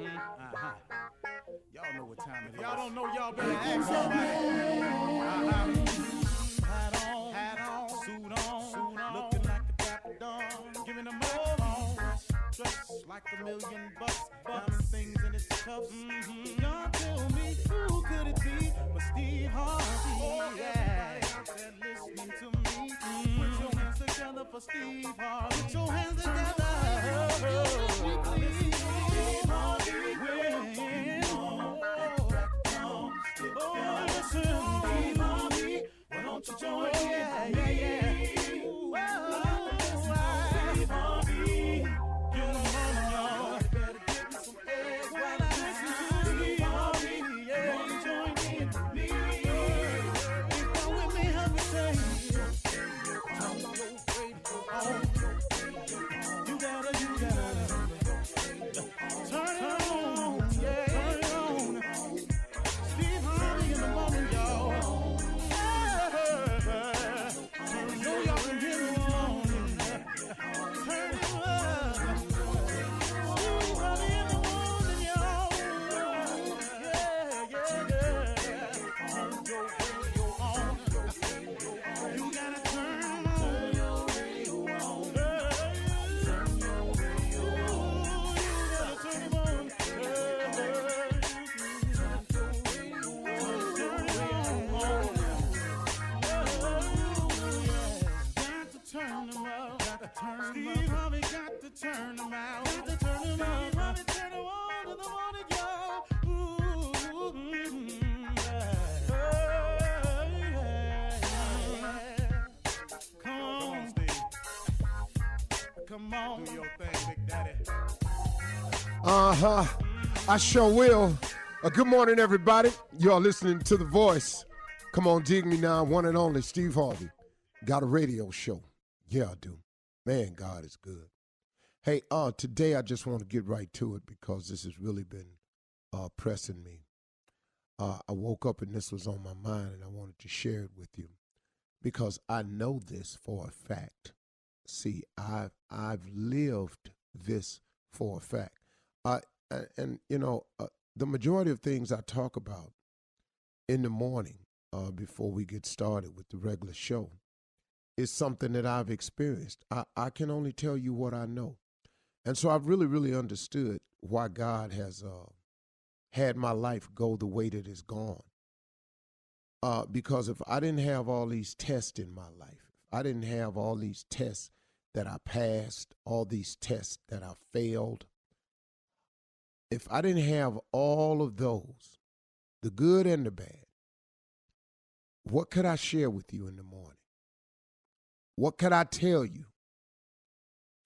Y'all know what time it is. Y'all don't know, y'all better ask somebody. Hat on, suit on, looking like a dapper dog, giving them all dressed like $1 million, diamond things in its cuffs. Y'all tell me who could it be but Steve Harvey? Oh yeah, everybody out there listening to me. Put your hands together for Steve Harvey. Put your hands together. Steve Harvey, listen, Steve Harvey, why don't you join in? Steve Harvey, get them on, y'all. Better give me some eggs while I listen. Steve Harvey, won't you join in with me? If you're with me, help me say, turn your radio on. You gotta turn it on, yeah. Turn it on. Steve Harvey in the morning, y'all. So y'all can hear me on. Turn it up. Steve Harvey in the morning, y'all. Yeah. Turn your radio on. You gotta turn your radio on. Turn your radio on. You gotta turn it on. Turn them up, Steve Harvey got to turn them out. Got to turn them out. Harvey turn them on in the morning, y'all. Come on, Steve. Come on, do your thing, Big Daddy. I sure will. Good morning, everybody. Y'all listening to The Voice. Come on, dig me now. One and only Steve Harvey. Got a radio show. Yeah, I do. Man, God is good. Hey, today I just want to get right to it because this has really been pressing me. I woke up and this was on my mind and I wanted to share it with you because I know this for a fact. See, I've lived this for a fact. The majority of things I talk about in the morning before we get started with the regular show is something that I've experienced. I can only tell you what I know. And so I've really, really understood why God has had my life go the way that it's gone. Because if I didn't have all these tests in my life, if I didn't have all these tests that I passed, all these tests that I failed, if I didn't have all of those, the good and the bad, what could I share with you in the morning? What could I tell you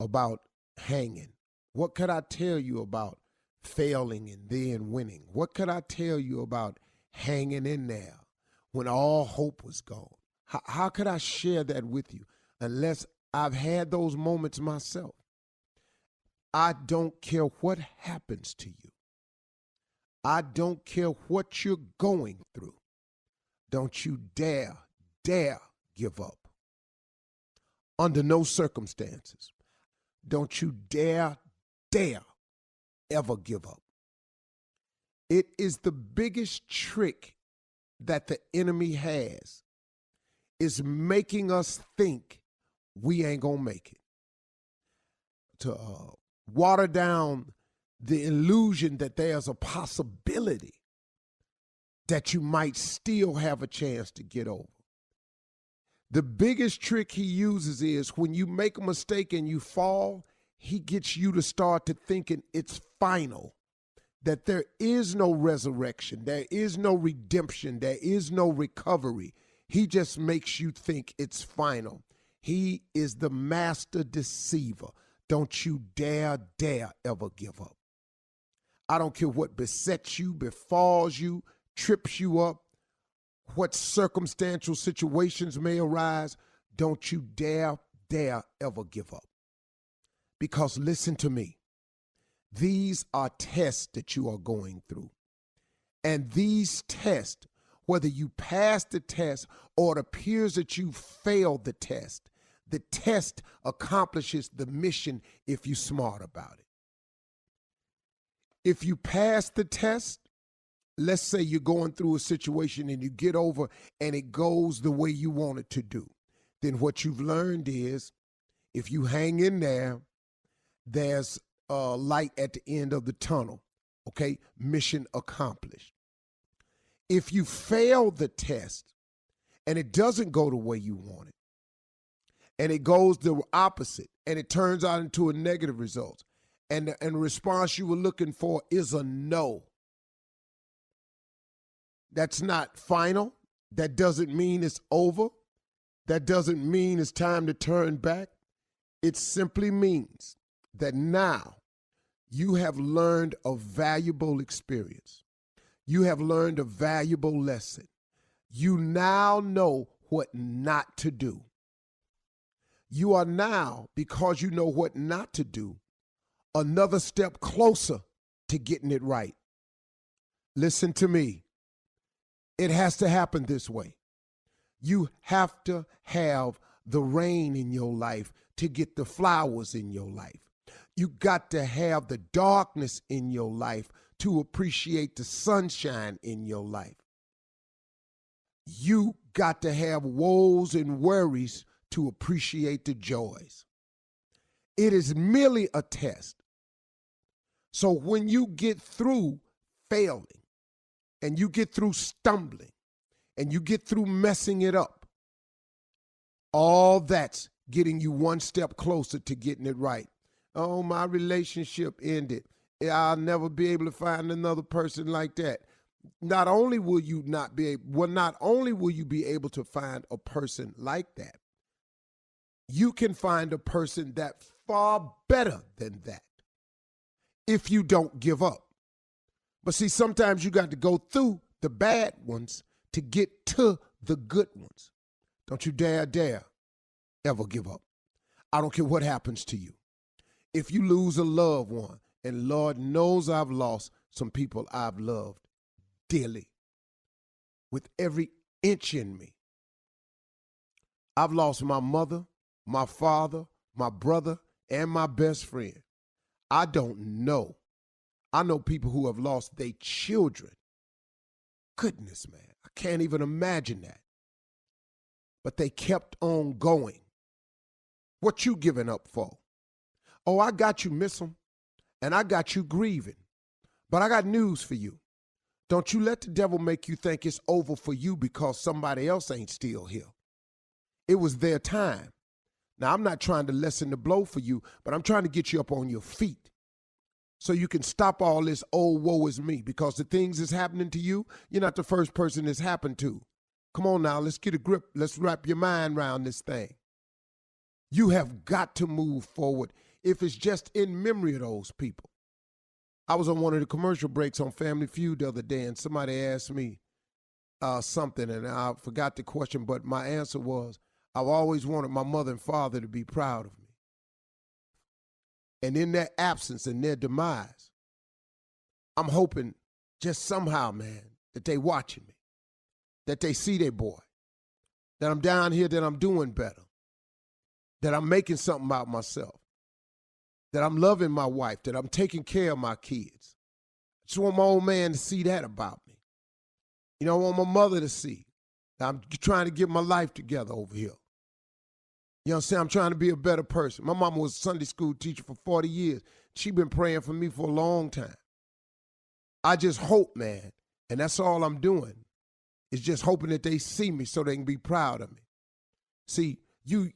about hanging? What could I tell you about failing and then winning? What could I tell you about hanging in there when all hope was gone? How could I share that with you unless I've had those moments myself? I don't care what happens to you. I don't care what you're going through. Don't you dare give up. Under no circumstances. Don't you dare ever give up. It is the biggest trick that the enemy has, is making us think we ain't gonna make it. To water down the illusion that there's a possibility that you might still have a chance to get over. The biggest trick he uses is when you make a mistake and you fall, he gets you to start to thinking it's final, that there is no resurrection, there is no redemption, there is no recovery. He just makes you think it's final. He is the master deceiver. Don't you dare ever give up. I don't care what besets you, befalls you, trips you up, what circumstantial situations may arise. Don't you dare ever give up. Because listen to me, these are tests that you are going through. And these tests, whether you pass the test or it appears that you failed the test accomplishes the mission if you're smart about it. If you pass the test, let's say you're going through a situation and you get over and it goes the way you want it to do, then what you've learned is if you hang in there, there's a light at the end of the tunnel, okay? Mission accomplished. If you fail the test and it doesn't go the way you want it, and it goes the opposite, and it turns out into a negative result, and the response you were looking for is a no, that's not final. That doesn't mean it's over. That doesn't mean it's time to turn back. It simply means that now you have learned a valuable experience. You have learned a valuable lesson. You now know what not to do. You are now, because you know what not to do, another step closer to getting it right. Listen to me. It has to happen this way. You have to have the rain in your life to get the flowers in your life. You got to have the darkness in your life to appreciate the sunshine in your life. You got to have woes and worries to appreciate the joys. It is merely a test. So when you get through failing, and you get through stumbling, and you get through messing it up, all that's getting you one step closer to getting it right. Oh, my relationship ended. I'll never be able to find another person like that. Not only will you be able to find a person like that, you can find a person that's far better than that if you don't give up. But see, sometimes you got to go through the bad ones to get to the good ones. Don't you dare ever give up. I don't care what happens to you. If you lose a loved one, and Lord knows I've lost some people I've loved dearly with every inch in me. I've lost my mother, my father, my brother, and my best friend. I don't know. I know people who have lost their children. Goodness, man, I can't even imagine that. But they kept on going. What you giving up for? Oh, I got you, miss them, and I got you grieving. But I got news for you. Don't you let the devil make you think it's over for you because somebody else ain't still here. It was their time. Now, I'm not trying to lessen the blow for you, but I'm trying to get you up on your feet so you can stop all this, oh, woe is me, because the things that's happening to you, you're not the first person it's happened to. Come on now, let's get a grip. Let's wrap your mind around this thing. You have got to move forward if it's just in memory of those people. I was on one of the commercial breaks on Family Feud the other day, and somebody asked me something, and I forgot the question, but my answer was, I've always wanted my mother and father to be proud of me. And in their absence and their demise, I'm hoping just somehow, man, that they watching me, that they see their boy, that I'm down here, that I'm doing better, that I'm making something out of myself, that I'm loving my wife, that I'm taking care of my kids. I just want my old man to see that about me. You know, I want my mother to see that I'm trying to get my life together over here. You know what I'm saying? I'm trying to be a better person. My mama was a Sunday school teacher for 40 years. She been praying for me for a long time. I just hope, man, and that's all I'm doing, is just hoping that they see me so they can be proud of me. See, you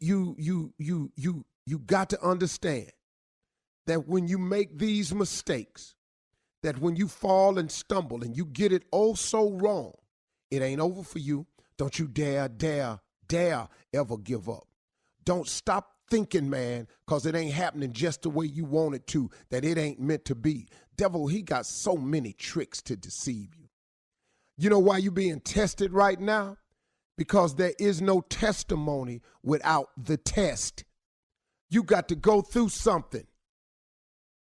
got to understand that when you make these mistakes, that when you fall and stumble and you get it oh so wrong, it ain't over for you. Don't you dare ever give up. Don't stop thinking, man, because it ain't happening just the way you want it to, that it ain't meant to be. Devil, he got so many tricks to deceive you. You know why you being tested right now? Because there is no testimony without the test. You got to go through something.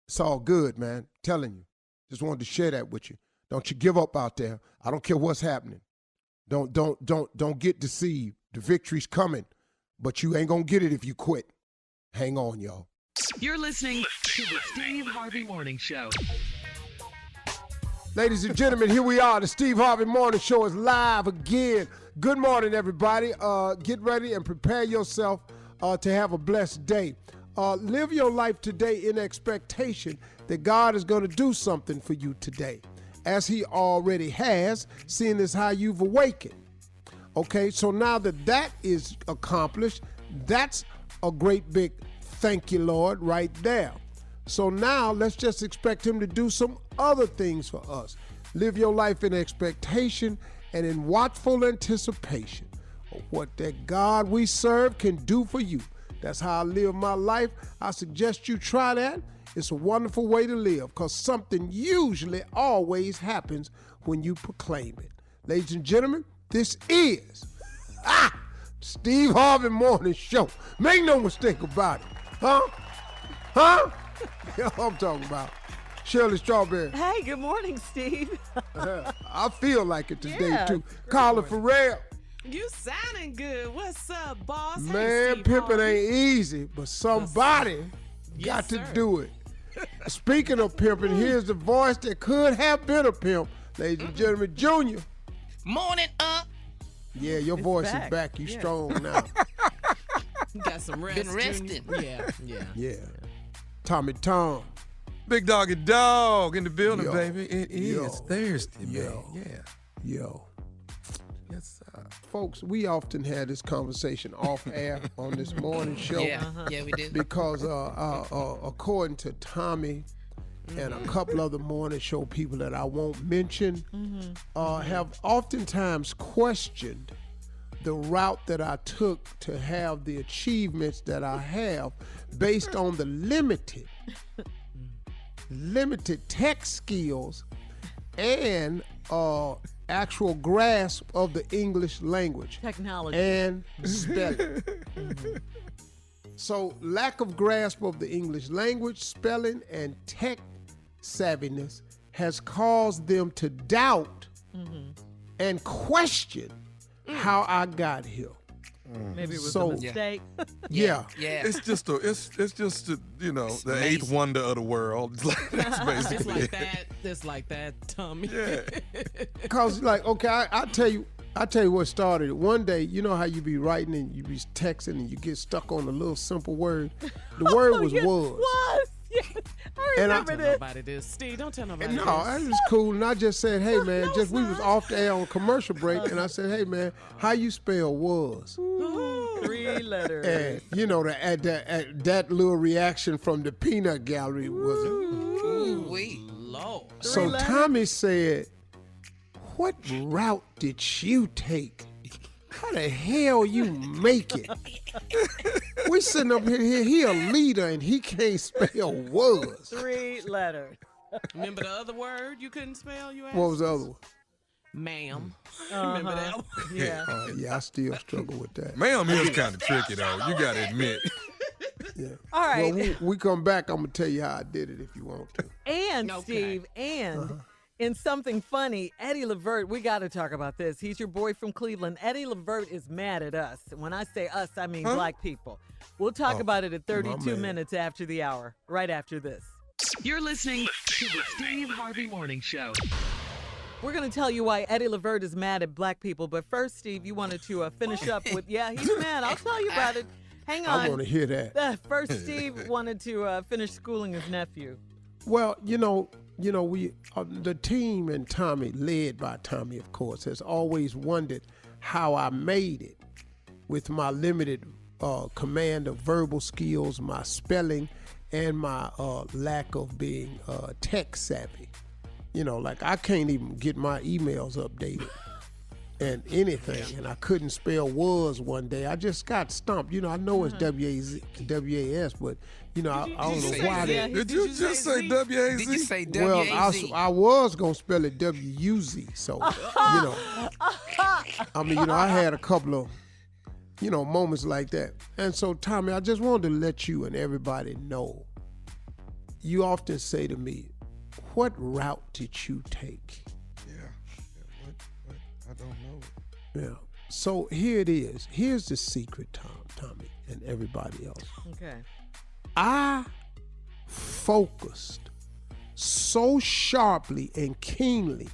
It's all good, man. Telling you. Just wanted to share that with you. Don't you give up out there. I don't care what's happening. Don't get deceived. The victory's coming. But you ain't going to get it if you quit. Hang on, y'all. You're listening to the Steve Harvey Morning Show. Ladies and gentlemen, here we are. The Steve Harvey Morning Show is live again. Good morning, everybody. Get ready and prepare yourself to have a blessed day. Live your life today in expectation that God is going to do something for you today, as he already has, seeing as how you've awakened. Okay, so now that is accomplished, that's a great big thank you, Lord, right there. So now let's just expect him to do some other things for us. Live your life in expectation and in watchful anticipation of what that God we serve can do for you. That's how I live my life. I suggest you try that. It's a wonderful way to live because something usually always happens when you proclaim it. Ladies and gentlemen, this is Steve Harvey Morning Show. Make no mistake about it. Huh? I'm talking about Shirley Strawberry. Hey, good morning, Steve. I feel like it today, too. Carla Farrell. You sounding good. What's up, boss? Man, hey, pimping ain't easy, but somebody got to do it. Speaking of pimping, here's the voice that could have been a pimp. Ladies and gentlemen, Junior. Morning, Yeah, your voice is back. You strong now. Got some rest. Been resting. Yeah. Tommy Tom. Big Doggy Dog in the building, Yo. baby. It is Yo. Thursday, man. Yo. Yeah. Yo. Yes, sir. Folks, we often had this conversation off air on this morning show. Yeah, we did. Because according to Tommy and a couple other morning show people that I won't mention, have oftentimes questioned the route that I took to have the achievements that I have based on the limited tech skills and actual grasp of the English language. Technology. And spelling. So lack of grasp of the English language, spelling, and tech savviness has caused them to doubt and question how I got here. Maybe it was So- a mistake. Yeah. It's just the eighth wonder of the world. That's basically It's like that. It's like that, Tommy. Yeah. Cause like, okay, I tell you what started it. One day, you know how you be writing and you be texting and you get stuck on a little simple word. The word was was. Was. Yes. I And I- remember Tell this. nobody this. Steve, don't tell nobody No, this. that was cool. And I just said, hey man, we was off the air on commercial break, and I said, hey man, how you spell was? 3 letters. And you know that little reaction from the peanut gallery was. Ooh-wee. Lord. So letters? Tommy said, what route did you take? How the hell you make it? We sitting up here, he a leader and he can't spell was. 3 letters. Remember the other word you couldn't spell? You asked? What was the other one? Ma'am. Remember that one? Yeah. Yeah, I still struggle with that. Ma'am is kind of tricky, though. You got to admit. Yeah. All right. Well, we come back, I'm going to tell you how I did it if you want to. And Okay. Steve, in something funny, Eddie Levert, we got to talk about this. He's your boy from Cleveland. Eddie Levert is mad at us. When I say us, I mean black people. We'll talk about it at 32 man. minutes after the hour, right after this. You're listening to the Steve Harvey Morning Show. We're going to tell you why Eddie Levert is mad at black people. But first, Steve, you wanted to finish up with, he's mad. I'll tell you about it. Hang on. I want to hear that. First, Steve wanted to finish schooling his nephew. Well, we the team and Tommy, led by Tommy, of course, has always wondered how I made it with my limited command of verbal skills, my spelling, and my lack of being tech savvy. Like I can't even get my emails updated and anything, and I couldn't spell was one day. I just got stumped. I know it's W-A-S, but I don't know why they. Did you just say W-A-Z? Did you say Well, W-A-Z? I was gonna spell it W-U-Z, so I had a couple of moments like that. And so, Tommy, I just wanted to let you and everybody know. You often say to me, "What route did you take?" What? I don't know. Yeah. So here it is. Here's the secret, Tommy, and everybody else. Okay. I focused so sharply and keenly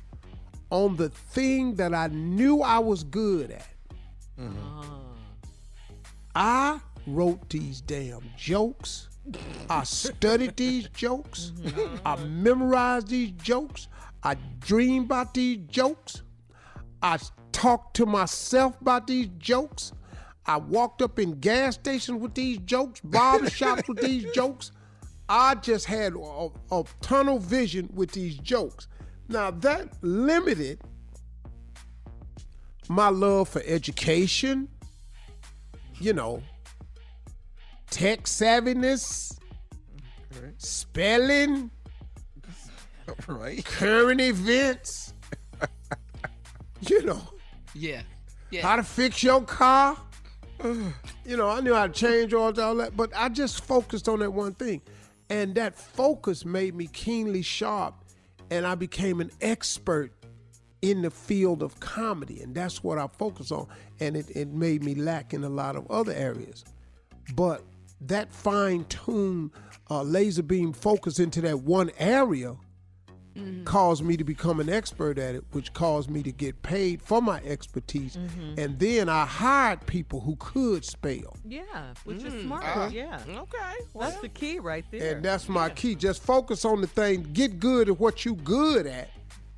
on the thing that I knew I was good at. I wrote these damn jokes. I studied these jokes. I memorized these jokes. I dreamed about these jokes. I talked to myself about these jokes. I walked up in gas stations with these jokes, barbershops with these jokes. I just had a tunnel vision with these jokes. Now that limited my love for education, tech savviness, spelling, Right. current events, Yeah. how to fix your car. I knew how to change all that, but I just focused on that one thing. And that focus made me keenly sharp, and I became an expert in the field of comedy, and that's what I focus on. And it made me lack in a lot of other areas. But that fine-tuned laser beam focus into that one area caused me to become an expert at it, which caused me to get paid for my expertise. And then I hired people who could spell. Yeah, which is smart. Yeah. Okay. That's the key right there. And that's my key. Just focus on the thing. Get good at what you good at.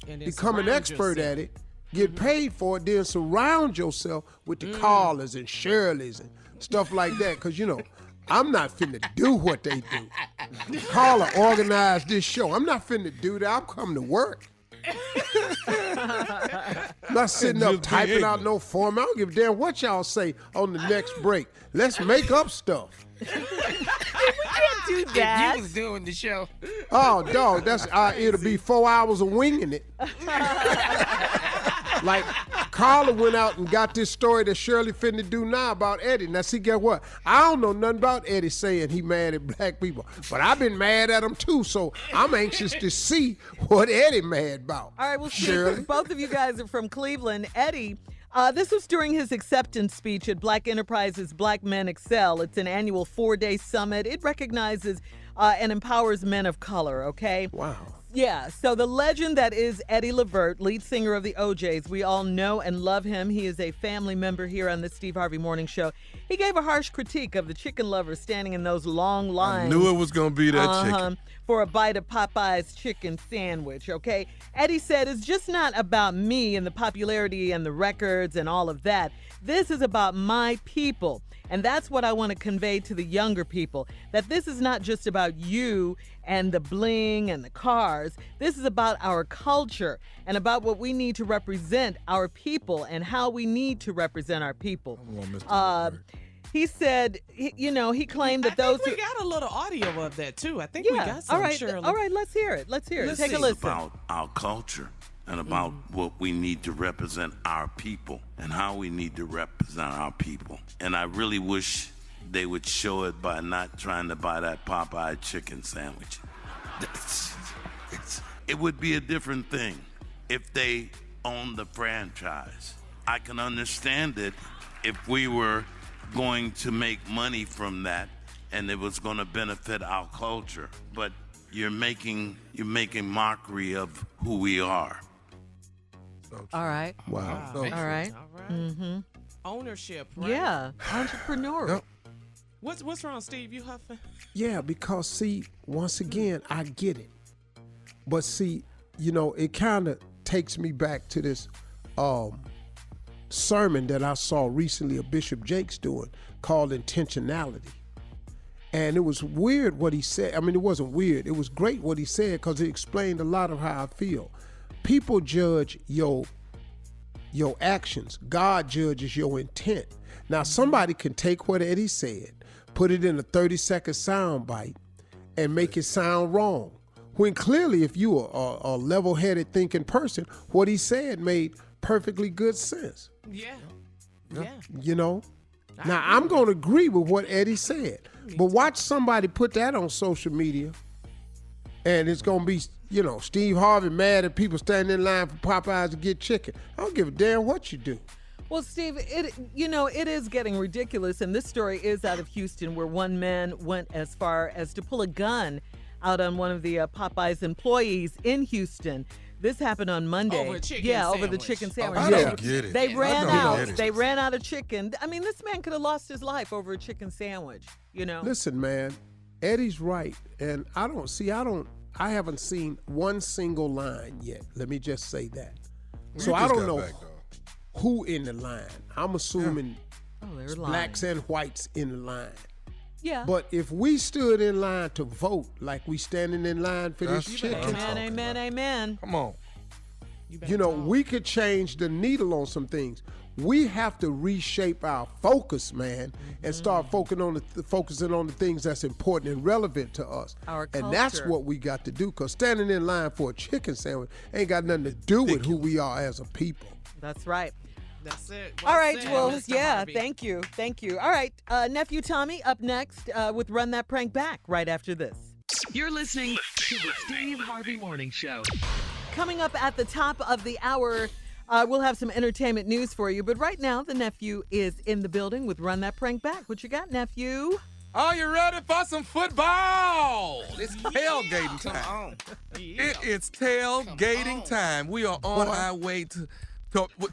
And then Become an surround expert yourself. at it. Get paid for it. Then surround yourself with the Carlas and Shirleys and stuff like that. Because, I'm not finna do what they do. Carla organized this show. I'm not finna do that. I'm coming to work. I'm not sitting up Just be typing out ignorant. no form. I don't give a damn what y'all say on the next break. Let's make up stuff. Do If that. you was doing the show. Oh, dog, it'll be 4 hours of winging it. Like, Carla went out and got this story that Shirley finna do now about Eddie. Now, see, guess what? I don't know nothing about Eddie saying he mad at black people, but I've been mad at him too, so I'm anxious to see what Eddie mad about. All right, well, Shirley. since both of you guys are from Cleveland, Eddie, this was during his acceptance speech at Black Enterprise's Black Men Excel. It's an annual 4-day summit. It recognizes and empowers men of color, okay? Wow. Yeah, so the legend that is Eddie Levert, lead singer of the OJs, we all know and love him. He is a family member here on the Steve Harvey Morning Show. He gave a harsh critique of the chicken lovers standing in those long I lines. knew it was going to be that chicken. For a bite of Popeye's chicken sandwich, okay? Eddie said, it's just not about me and the popularity and the records and all of that. This is about my people. And that's what I want to convey to the younger people, that this is not just about you and the bling and the cars. This is about our culture and about what we need to represent our people and how we need to represent our people. I want Mr. Levert. He said, he claimed that I those think we got a little audio of that too. I think we yeah, got some. all right, Shirley. all right, let's hear it. Let's hear it. Let's Take see. a listen. About our culture and about what we need to represent our people and how we need to represent our people. And I really wish they would show it by not trying to buy that Popeye chicken sandwich. It would be a different thing if they owned the franchise. I can understand it if we were going to make money from that and it was going to benefit our culture. But you're making mockery of who we are. All right. Wow. All right. All right. Ownership, right? Yeah, entrepreneurial. Yep. What's wrong, Steve? You huffing? Yeah, because see, once again, I get it. But see, it kind of takes me back to this sermon that I saw recently of Bishop Jakes doing called Intentionality. And it was weird what he said. I mean, it wasn't weird. It was great what he said because it explained a lot of how I feel. People judge your actions. God judges your intent. Now, somebody can take what Eddie said, put it in a 30-second sound bite, and make it sound wrong. When clearly, if you are a level-headed thinking person, what he said made perfectly good sense. Yeah. Now, I'm going to agree with what Eddie said, but watch somebody put that on social media, and it's going to be, Steve Harvey mad at people standing in line for Popeyes to get chicken. I don't give a damn what you do. Well, Steve, it is getting ridiculous, and this story is out of Houston, where one man went as far as to pull a gun out on one of the Popeyes employees in Houston. This happened on Monday. Over a chicken sandwich. Over the chicken sandwich. I don't get it. They ran I don't out. get it. They ran out of chicken. I mean, this man could have lost his life over a chicken sandwich, you know? Listen, man, Eddie's right. And I haven't seen one single line yet. Let me just say that. So I don't know who in the line. I'm assuming they're blacks lying. and whites in the line. Yeah. But if we stood in line to vote like we standing in line for this chicken, Amen. Come on. you know, we could change the needle on some things. We have to reshape our focus, man, and start focusing on the things that's important and relevant to us. Our and that's culture. what we got to do, because standing in line for a chicken sandwich ain't got nothing to do with who we are as a people. That's right. That's it. All right, said, well, Mr. yeah, Harvey. thank you. All right, Nephew Tommy up next with Run That Prank Back right after this. You're listening to the Steve Harvey Morning Show. Coming up at the top of the hour, we'll have some entertainment news for you. But right now, the nephew is in the building with Run That Prank Back. What you got, nephew? Are you ready for some football? It's tailgating Come time. on. It is tailgating time. We are on our way to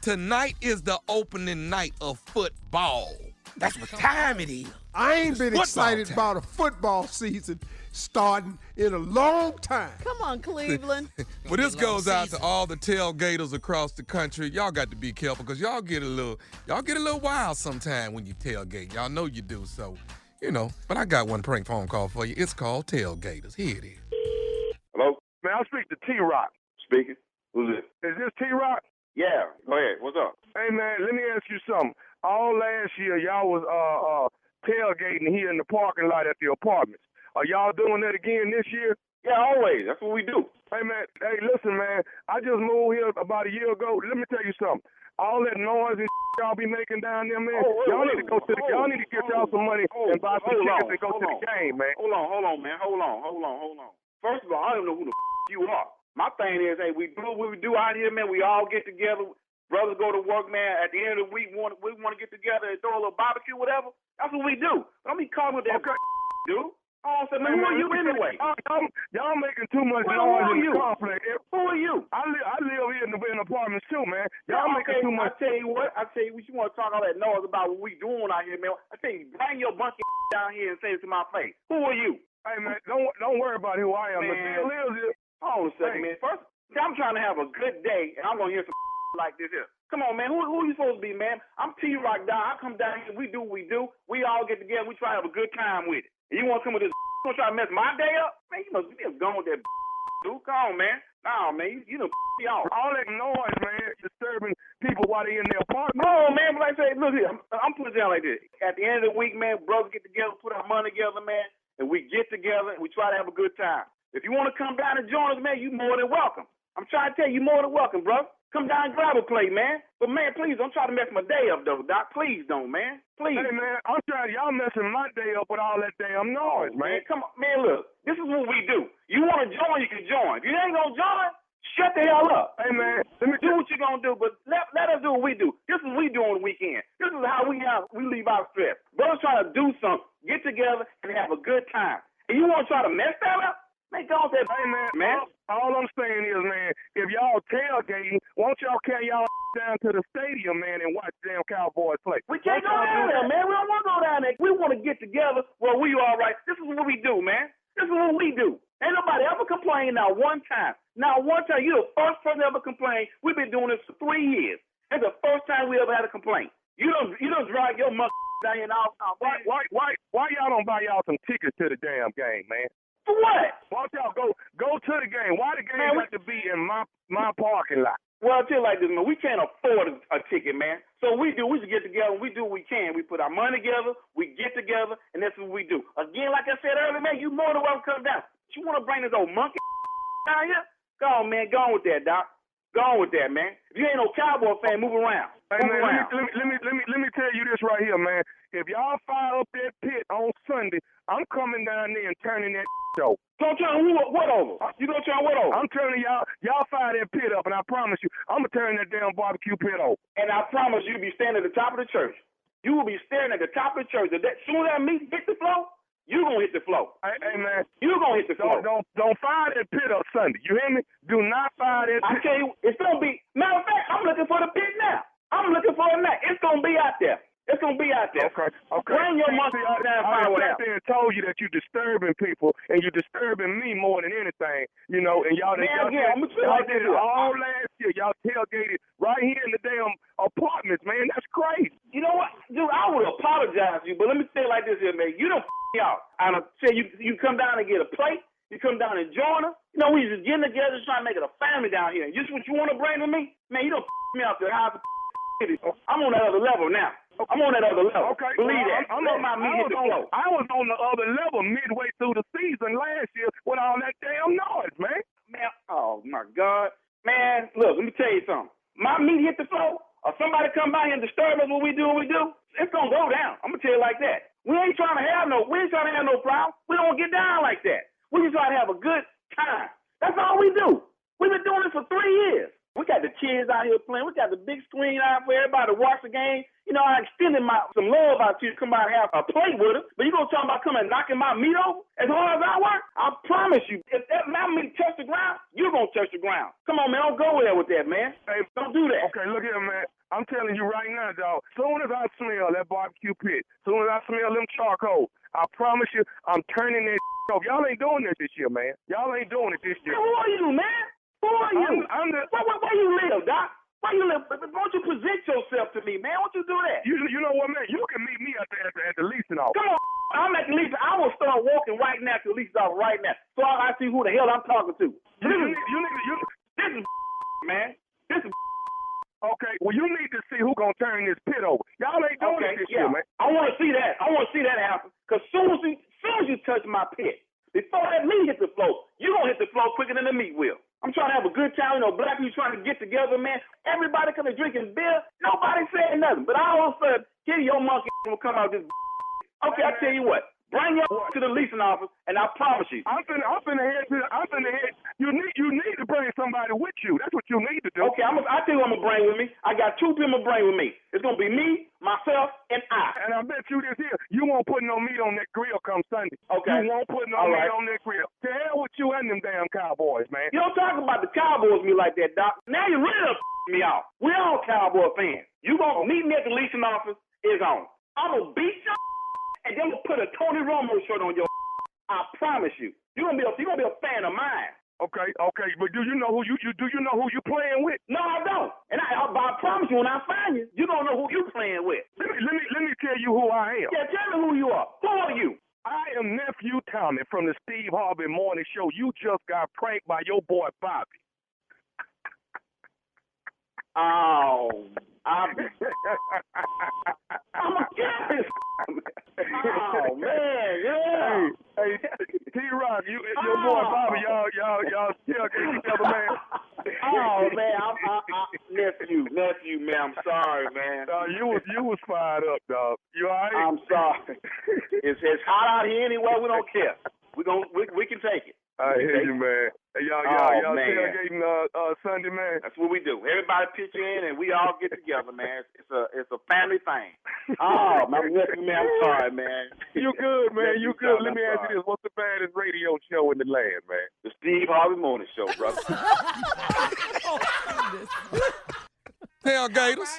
tonight is the opening night of football. That's what time it is. I ain't been Football excited time. about a football season starting in a long time. Come on, Cleveland. Well, this goes out to all the tailgaters across the country. Y'all got to be careful, because y'all get a little wild sometime when you tailgate. Y'all know you do, so you know. But I got one prank phone call for you. It's called Tailgaters. Here it is. Hello? Man, I'll speak to T-Rock. Speaking. Who's this? Is this T-Rock? Yeah. Go ahead. What's up? Hey, man, let me ask you something. All last year, y'all was tailgating here in the parking lot at the apartments. Are y'all doing that again this year? Yeah, always. That's what we do. Hey, man. Hey, listen, man. I just moved here about a year ago. Let me tell you something. All that noise and y'all be making down there, man. Y'all need to go to y'all need to get y'all some money and buy some tickets and go to the game, man. Hold on, man. Hold on. First of all, I don't know who the you are. My thing is, hey, we do what we do out here, man. We all get together. Brothers go to work, man. At the end of the week, we want to get together and throw a little barbecue, whatever. That's what we do. Don't be calling with that, dude. Oh, so man, who are you anyway? Y'all making too much noise in the conflict. Who are you? I live here in the apartments too, man. Y'all making too much. I tell you what you want to talk all that noise about what we doing out here, man. I tell you, bring your bunch down here and say it to my face. Who are you? Hey, man, don't worry about who I am. Man. Hold on a second, man. First, I'm trying to have a good day, and I'm going to hear some like this here. Come on, man. Who you supposed to be, man? I'm T-Rock down. I come down here. We do what we do. We all get together. We try to have a good time with it. And you want to come with this you want to try to mess my day up? Man, you must be gone with that dude. Come on, man. Nah, man. You done me off. All that noise, man, disturbing people while they in their apartment. Oh, man. But like I say, look here. I'm putting it down like this. At the end of the week, man, brothers get together, put our money together, man, and we get together and we try to have a good time. If you want to come down and join us, man, you more than welcome. I'm trying to tell you, more than welcome, bro. Come down and grab a plate, man. But, man, please don't try to mess my day up, though, Doc. Please don't, man. Please. Hey, man, I'm trying. Y'all messing my day up with all that damn noise, man. Come on. Man, look, this is what we do. You want to join, you can join. If you ain't going to join, shut the hell up. Hey, man, let me do what you're going to do, but let us do what we do. This is what we do on the weekend. This is how we leave our stress. Brothers try to do something, get together, and have a good time. And you want to try to mess that up? Man, don't say, hey, man. All I'm saying is, man, if y'all tailgating, won't y'all carry y'all down to the stadium, man, and watch damn Cowboys play? We can't go down there, man. We don't want to go down there. We want to get together where we are right. This is what we do, man. This is what we do. Ain't nobody ever complained not one time. Not one time. You're the first person ever complained. We've been doing this for 3 years. It's the first time we ever had a complaint. You don't drag your monkey down here and all. Why y'all don't buy y'all some tickets to the damn game, man? For what? Why don't y'all go to the game? Why the game have to be in my parking lot? Well, I'll tell you like this, man. We can't afford a ticket, man. So we just get together and we do what we can. We put our money together, we get together, and that's what we do. Again, like I said earlier, man, you more than welcome to come down. You want to bring this old monkey down here? Go on, man. Go on with that, Doc. Go on with that, man. If you ain't no Cowboy fan, move around. Hey, man, let me tell you this right here, man. If y'all fire up that pit on Sunday, I'm coming down there and turning that over. Don't turn what over? You gonna turn what over? I'm turning y'all fire that pit up, and I promise you, I'm gonna turn that damn barbecue pit over. And I promise you'll be standing at the top of the church. You will be staring at the top of the church. As soon as that meat hit the floor, You gonna hit the floor. Hey, man. You gonna hit the floor. Don't fire that pit up Sunday. You hear me? Do not fire that pit. I tell you, it's gonna be. Matter of fact, I'm looking for the pit now. I'm looking for it now. It's gonna be out there. It's gonna be out there. Okay. Bring your monkey down. I sat there and told you that you're disturbing people and you're disturbing me more than anything. You know, and y'all did it all last year. Y'all tailgated right here in the damn apartments, man. That's crazy. You know what, dude? I would apologize to you, but let me say it like this here, man. You don't me out. I don't say you come down and get a plate. You come down and join us. You know, we just getting together, just trying to make it a family down here. And just what you want to bring to me, man. You don't me out there. I'm on that other level now. I'm on that other level. Okay. Believe that. I was on the other level midway through the season last year with all that damn noise, man. Man, oh my God. Man, look, let me tell you something. My meat hit the floor, or somebody come by here and disturb us what we do, it's gonna go down. I'm gonna tell you like that. We ain't trying to have no problem. We don't get down like that. We just try to have a good time. That's all we do. We've been doing this for 3 years. We got the kids out here playing. We got the big screen out for everybody to watch the game. You know, I extended some love out to you to come out and have a plate with us. But you gonna talk about coming and knocking my meat over as hard as I work? I promise you, if my meat touch the ground, you're gonna touch the ground. Come on, man, don't go there with that, man. Hey, don't do that. Okay, look here, man. I'm telling you right now, dog. Soon as I smell that barbecue pit, soon as I smell them charcoal, I promise you, I'm turning that off. Y'all ain't doing this year, man. Y'all ain't doing it this year. Who are you, man? Who are you? Where you live, Doc? Where you live? Won't you present yourself to me, man? Won't you do that? You know what, man? You can meet me at the leasing office. Come on, I'm at the leasing. I will start walking right now to the leasing office right now, so I see who the hell I'm talking to. This is man. This is. Okay, well, you need to see who gonna turn this pit over. Y'all ain't doing it this year, man. I want to see that. I want to see that happen. Because soon as you touch my pit, before that meat hit the floor, you gonna hit the floor quicker than the meat will. I'm trying to have a good time. You know, black people trying to get together, man. Everybody coming drinking beer. Nobody saying nothing. But all of a sudden, here your monkey will come out this. Okay, I tell you what. Bring your to the leasing office, and I promise you. I'm finna head. You need to bring somebody with you. That's what you need to do. Okay, I tell you who I'm gonna bring with me. I got 2 people to bring with me. It's gonna be me, myself, and I. And I bet you this here, you won't put no meat on that grill come Sunday. Okay. You won't put no meat on that grill. To hell with you and them damn Cowboys, man. You don't talk about the Cowboys me like that, Doc. Now you really me off. We all Cowboy fans. You gonna meet me at the leasing office? Is on. I'm gonna beat you. And then we'll put a Tony Romo shirt on your. I promise you, you're gonna be a fan of mine. Okay, but do you know who you playing with? No, I don't. And I promise you, when I find you, you don't know who you playing with. Let me tell you who I am. Yeah, tell me who you are. Who are you? I am Nephew Tommy from the Steve Harvey Morning Show. You just got pranked by your boy Bobby. Oh, I'm a curious. Oh man, yeah. Hey, T-Rock, your boy Bobby, y'all still get together, man. Oh man, nephew, man, I'm sorry, man. You was fired up, dog. You all right? I'm sorry. It's hot out here anyway. We don't care. We can take it. I hear you, man. Hey, y'all tailgating Sunday, man. That's what we do. Everybody pitch in and we all get together, man. It's a family thing. Oh, my nephew, man, I'm sorry, man. You good, man? You good? Let me ask you this: what's the baddest radio show in the land, man? The Steve Harvey Morning Show, brother. Tailgaters.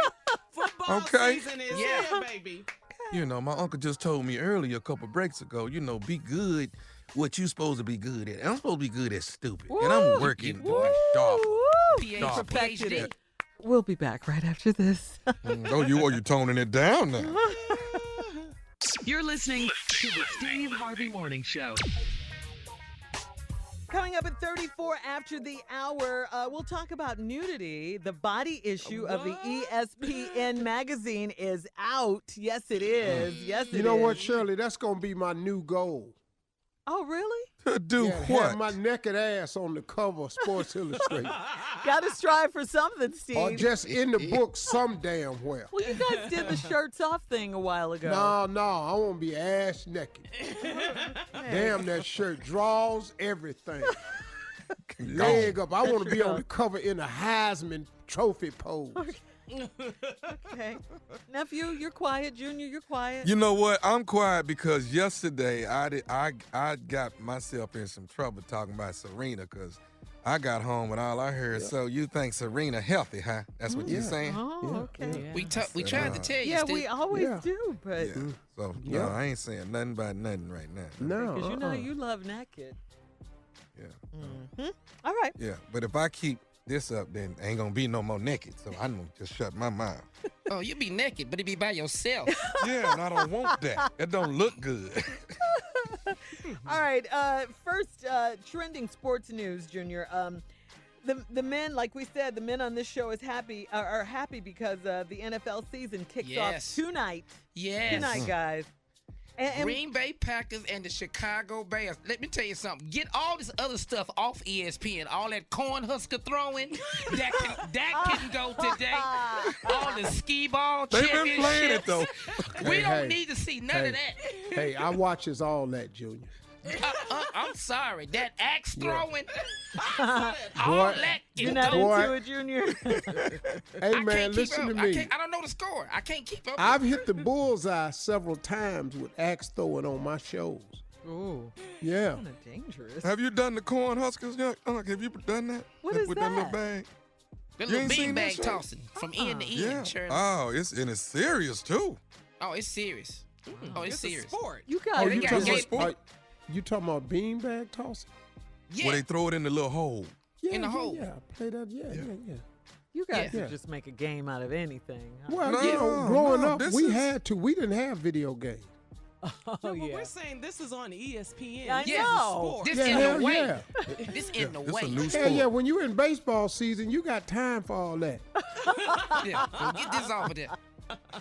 Football season is here, baby. You know, my uncle just told me earlier, a couple breaks ago, be good what you supposed to be good at. And I'm supposed to be good at stupid. Woo! And I'm working sharp. Perfected. We'll be back right after this. you toning it down now. You're listening to the Steve Harvey Morning Show. Coming up at 34 after the hour, we'll talk about nudity. The body issue of the ESPN magazine is out. Yes, it is. Yes, it is. You know what, Shirley? That's going to be my new goal. Oh, really? To do what? Have my naked ass on the cover of Sports Illustrated. Got to strive for something, Steve. Or just in the book some damn where. Well, you guys did the shirts off thing a while ago. No, I want to be ass naked. Damn, that shirt draws everything. Leg up. I want to be on the cover in a Heisman Trophy pose. Okay. Nephew, you're quiet. Junior, you're quiet. You know what? I'm quiet because yesterday I got myself in some trouble talking about Serena because I got home and all I heard, so you think Serena healthy, huh? That's what you're saying? Oh, okay. Yeah. We tried to tell you, Yeah, Steve. we always do, but Yeah. So, no, I ain't saying nothing about nothing right now. No. because you know you love naked. Yeah. All right. Yeah, but if I keep this up, then ain't gonna be no more naked, so I'm gonna just shut my mouth. Oh, you be naked, but it be by yourself. Yeah, and I don't want that. It don't look good. All right. First, trending sports news, Junior. The men, like we said, the men on this show are happy because the NFL season kicks Yes. off tonight. Yes. Tonight, guys. And Green Bay Packers and the Chicago Bears. Let me tell you something. Get all this other stuff off ESPN. All that Cornhusker throwing that can go today. All the skee ball They've championships. been playing it though. We don't Hey, need to see none of that. Hey, I watches all that, Junior. I'm sorry. That axe throwing. Boy, All that you're is not Boy. into it, Junior. Hey, I man, can't keep listen up. to me. I don't know the score. I can't keep up. I've hit the bullseye several times with axe throwing on my shows. Ooh, Yeah. kind of dangerous. Have you done the Cornhuskers yet? Have you done that? What is with that little that? bag? The You little ain't seen that beanbag show? tossing from end to end, Yeah. Shirley. Oh, it's serious too. Oh, it's serious. Oh, it's It's serious. a sport. You guys, Oh, they you got talking game- about, you talking about beanbag tossing? Yeah. Where they throw it in the little hole. Yeah, In the yeah, hole. Yeah, play that. Yeah. you guys Yeah. could just make a game out of anything. Huh? Well, No, you know, growing no, up, this we is- had to. We didn't have video games. Oh, No, but yeah. we're saying this is on ESPN. I This is know. sport. This Yeah, in hell the way. yeah. This in the It's way. a new Yeah, sport. yeah. When you're in baseball season, you got time for all that. Yeah. So get this off of there.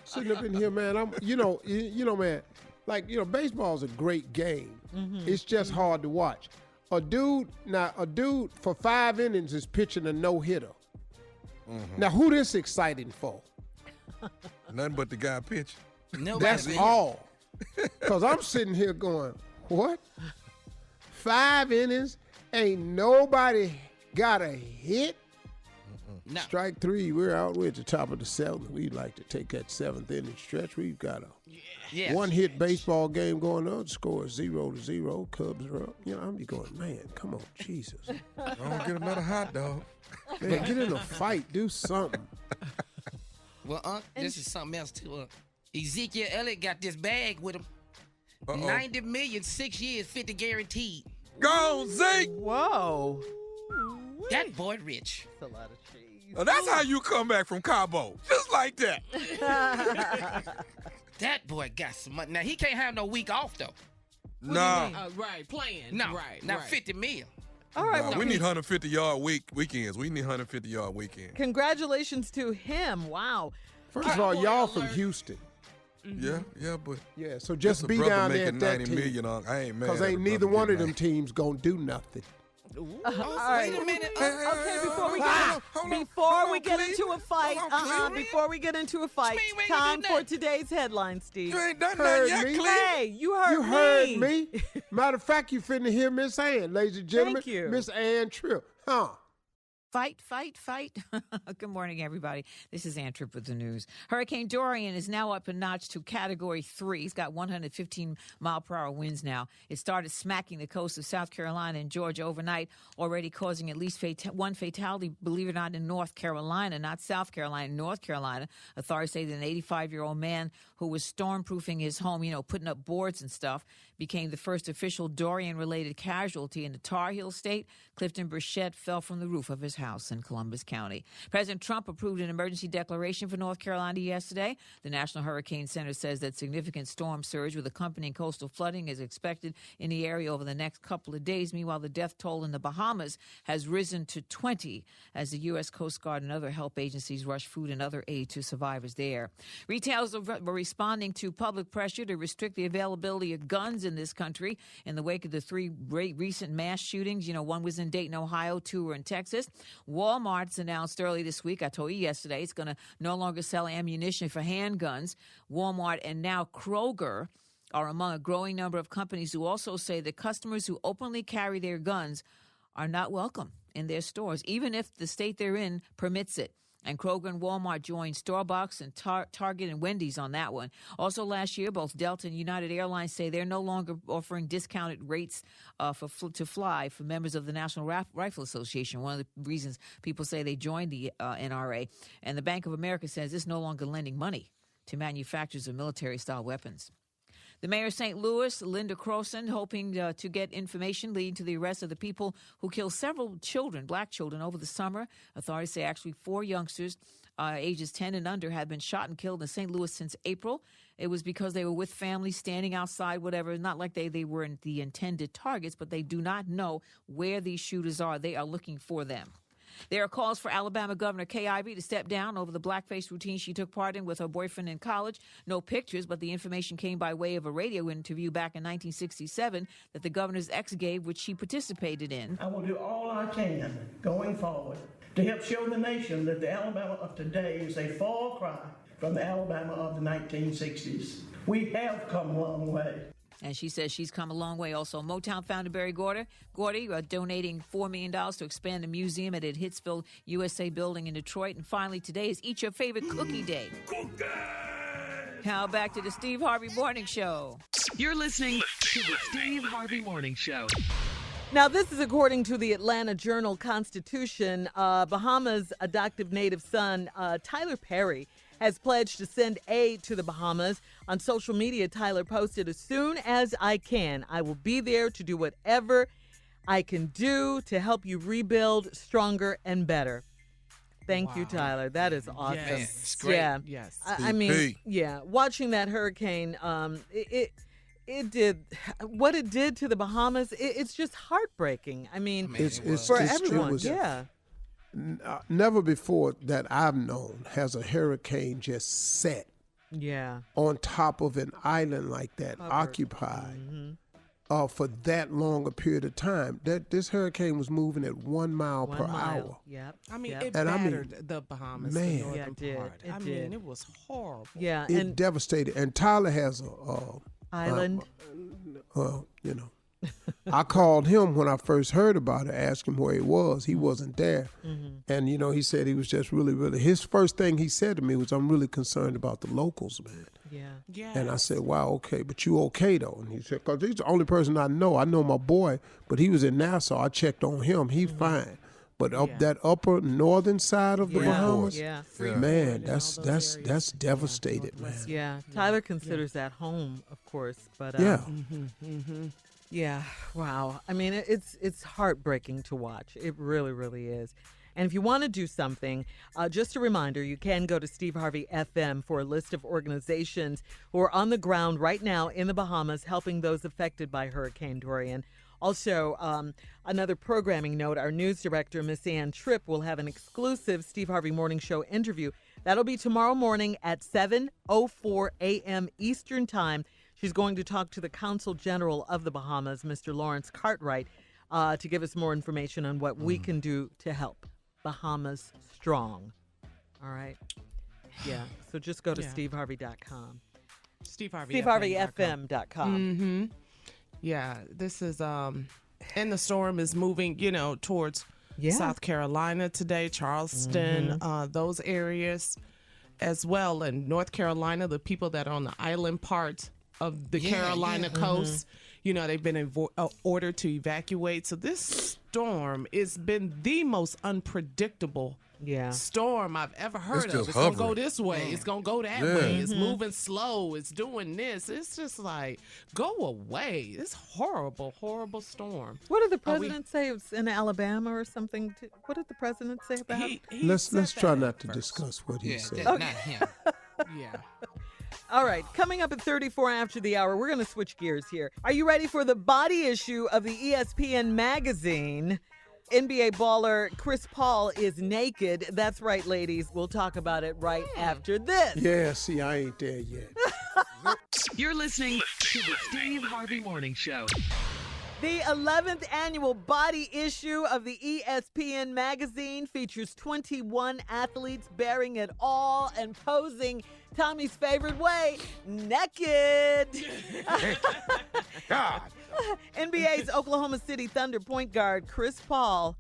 Sitting up in here, man. You know, man. Like, baseball's a great game. It's just hard to watch. A dude for 5 innings is pitching a no-hitter. Now, who this exciting for? Nothing but the guy pitch. Nobody That's been- all. Because I'm sitting here going, what? 5 innings, ain't nobody got a hit? No. Strike 3, we're out. We're at the top of the 7th. We'd like to take that 7th inning stretch. We've got a Yeah. one-hit baseball game going on. Score is 0-0. Cubs are up. I'm be going, man, come on, Jesus. I don't get another hot dog. Man, get in a fight. Do something. Well, this is something else too. Ezekiel Elliott got this bag with him. Uh-oh. 90 million, 6 years, 50 guaranteed. Go Zeke. Whoa. That boy rich. That's a lot of cheese. Oh, that's how you come back from Cabo, just like that. That boy got some money. Now he can't have no week off though. Nah, Right, playing. No, Right, not right. 50 mil. All right. nah, Well, we need 150-yard weekends. We need 150-yard weekends. congratulations to him. Wow. First of all, y'all from Houston. Yeah, but Yeah, so just a be brother down there making at that 90 team. million on. I ain't mad. Because at ain't a neither brother one of getting them teams going to do nothing. All right. Wait a minute. Okay, before we get hold on, into a fight, Hold on, Cleve. before we get into a fight, What you mean we ain't gonna time do for nothing? today's headline, Steve. You ain't done Heard nothing yet, me. Cleve. Hey, you heard You heard me. Matter of fact, you finna hear Miss Ann, ladies and gentlemen. Thank you. Miss Ann Tripp. Huh? Fight. Good morning, everybody. This is Ann Tripp with the news. Hurricane Dorian is now up a notch to Category 3. He's got 115-mile-per-hour winds now. It started smacking the coast of South Carolina and Georgia overnight, already causing at least one fatality, believe it or not, in North Carolina, not South Carolina, North Carolina. Authorities say that an 85-year-old man who was stormproofing his home, putting up boards and stuff, became the first official Dorian-related casualty in the Tar Heel state. Clifton Burchett fell from the roof of his house in Columbus County. President Trump approved an emergency declaration for North Carolina yesterday. The National Hurricane Center says that significant storm surge with accompanying coastal flooding is expected in the area over the next couple of days. Meanwhile, the death toll in the Bahamas has risen to 20 as the U.S. Coast Guard and other help agencies rush food and other aid to survivors there. Retailers are responding to public pressure to restrict the availability of guns in this country in the wake of the 3 recent mass shootings. One was in Dayton, Ohio, 2 were in Texas. Walmart's announced early this week, I told you yesterday, it's going to no longer sell ammunition for handguns. Walmart and now Kroger are among a growing number of companies who also say that customers who openly carry their guns are not welcome in their stores, even if the state they're in permits it. And Kroger and Walmart joined Starbucks and Target and Wendy's on that one. Also last year, both Delta and United Airlines say they're no longer offering discounted rates to fly for members of the National Rifle Association, one of the reasons people say they joined the NRA. And the Bank of America says it's no longer lending money to manufacturers of military-style weapons. The mayor of St. Louis, Linda Crossan, hoping to get information leading to the arrest of the people who killed several children, black children, over the summer. Authorities say actually 4 youngsters ages 10 and under have been shot and killed in St. Louis since April. It was because they were with families standing outside, whatever. Not like they were the intended targets, but they do not know where these shooters are. They are looking for them. There are calls for Alabama Governor Kay Ivey to step down over the blackface routine she took part in with her boyfriend in college. No pictures, but the information came by way of a radio interview back in 1967 that the governor's ex gave, which she participated in. I will do all I can going forward to help show the nation that the Alabama of today is a far cry from the Alabama of the 1960s. We have come a long way. And she says she's come a long way. Also, Motown founder Berry Gordy donating $4 million to expand the museum at the Hitsville USA building in Detroit. And finally, today is Eat Your Favorite Cookie Day. Now back to the Steve Harvey Morning Show. You're listening to the Steve Harvey Morning Show. Now, this is according to the Atlanta Journal-Constitution. Bahamas' adoptive native son, Tyler Perry, has pledged to send aid to the Bahamas. On social media, Tyler posted, "As soon as I can, I will be there to do whatever I can do to help you rebuild stronger and better." Thank you, Tyler. That is awesome. Yes. It's great. Yeah. Yes. I mean, yeah, watching that hurricane, it did what it did to the Bahamas. It's just heartbreaking. I mean, for everyone. Yeah. Never before that I've known has a hurricane just set on top of an island like that, occupied for that long a period of time. That this hurricane was moving at 1 mile per hour. Yep. I mean, Yep. it And battered the Bahamas, man. the northern Yeah, it did. part. It I did. mean, it was horrible. Yeah. It And devastated. And Tyler has a island. I called him when I first heard about it, asked him where he was. He wasn't there. And, he said he was just really, his first thing he said to me was, "I'm really concerned about the locals, man." Yeah. And I said, "Wow, okay, but you okay, though?" And he said, "Because he's the only person I know. I know my boy, but he was in Nassau. I checked on him. He's fine. But up that upper northern side of the Bahamas, man, that's devastated, man." Yeah. Tyler considers that home, of course. But yeah, wow. I mean, it's heartbreaking to watch. It really, really is. And if you want to do something, just a reminder, you can go to Steve Harvey FM for a list of organizations who are on the ground right now in the Bahamas helping those affected by Hurricane Dorian. Also, another programming note, our news director, Miss Ann Tripp, will have an exclusive Steve Harvey Morning Show interview. That'll be tomorrow morning at 7:04 a.m. Eastern Time. She's going to talk to the Consul General of the Bahamas, Mr. Lawrence Cartwright, to give us more information on what we can do to help Bahamas strong. All right? Yeah. So just go to steveharvey.com. SteveHarveyFM.com. Yeah, this is and the storm is moving, towards South Carolina today, Charleston, those areas as well. And North Carolina, the people that are on the island part of the Carolina coast, they've been ordered to evacuate. So this storm has been the most unpredictable storm I've ever heard of. It's going to go this way. It's going to go that way. It's moving slow. It's doing this. It's just like, go away. It's horrible, horrible storm. What did the president say? It was in Alabama or something? What did the president say about it? Let's try not to discuss what he said. Not him. All right, coming up at 34 after the hour, we're going to switch gears here. Are you ready for the body issue of the ESPN magazine? NBA baller Chris Paul is naked. That's right, ladies. We'll talk about it right after this. Yeah, see, I ain't there yet. You're listening to the Steve Harvey Morning Show. The 11th annual body issue of the ESPN magazine features 21 athletes bearing it all and posing Tommy's favorite way, naked. God. NBA's Oklahoma City Thunder point guard Chris Paul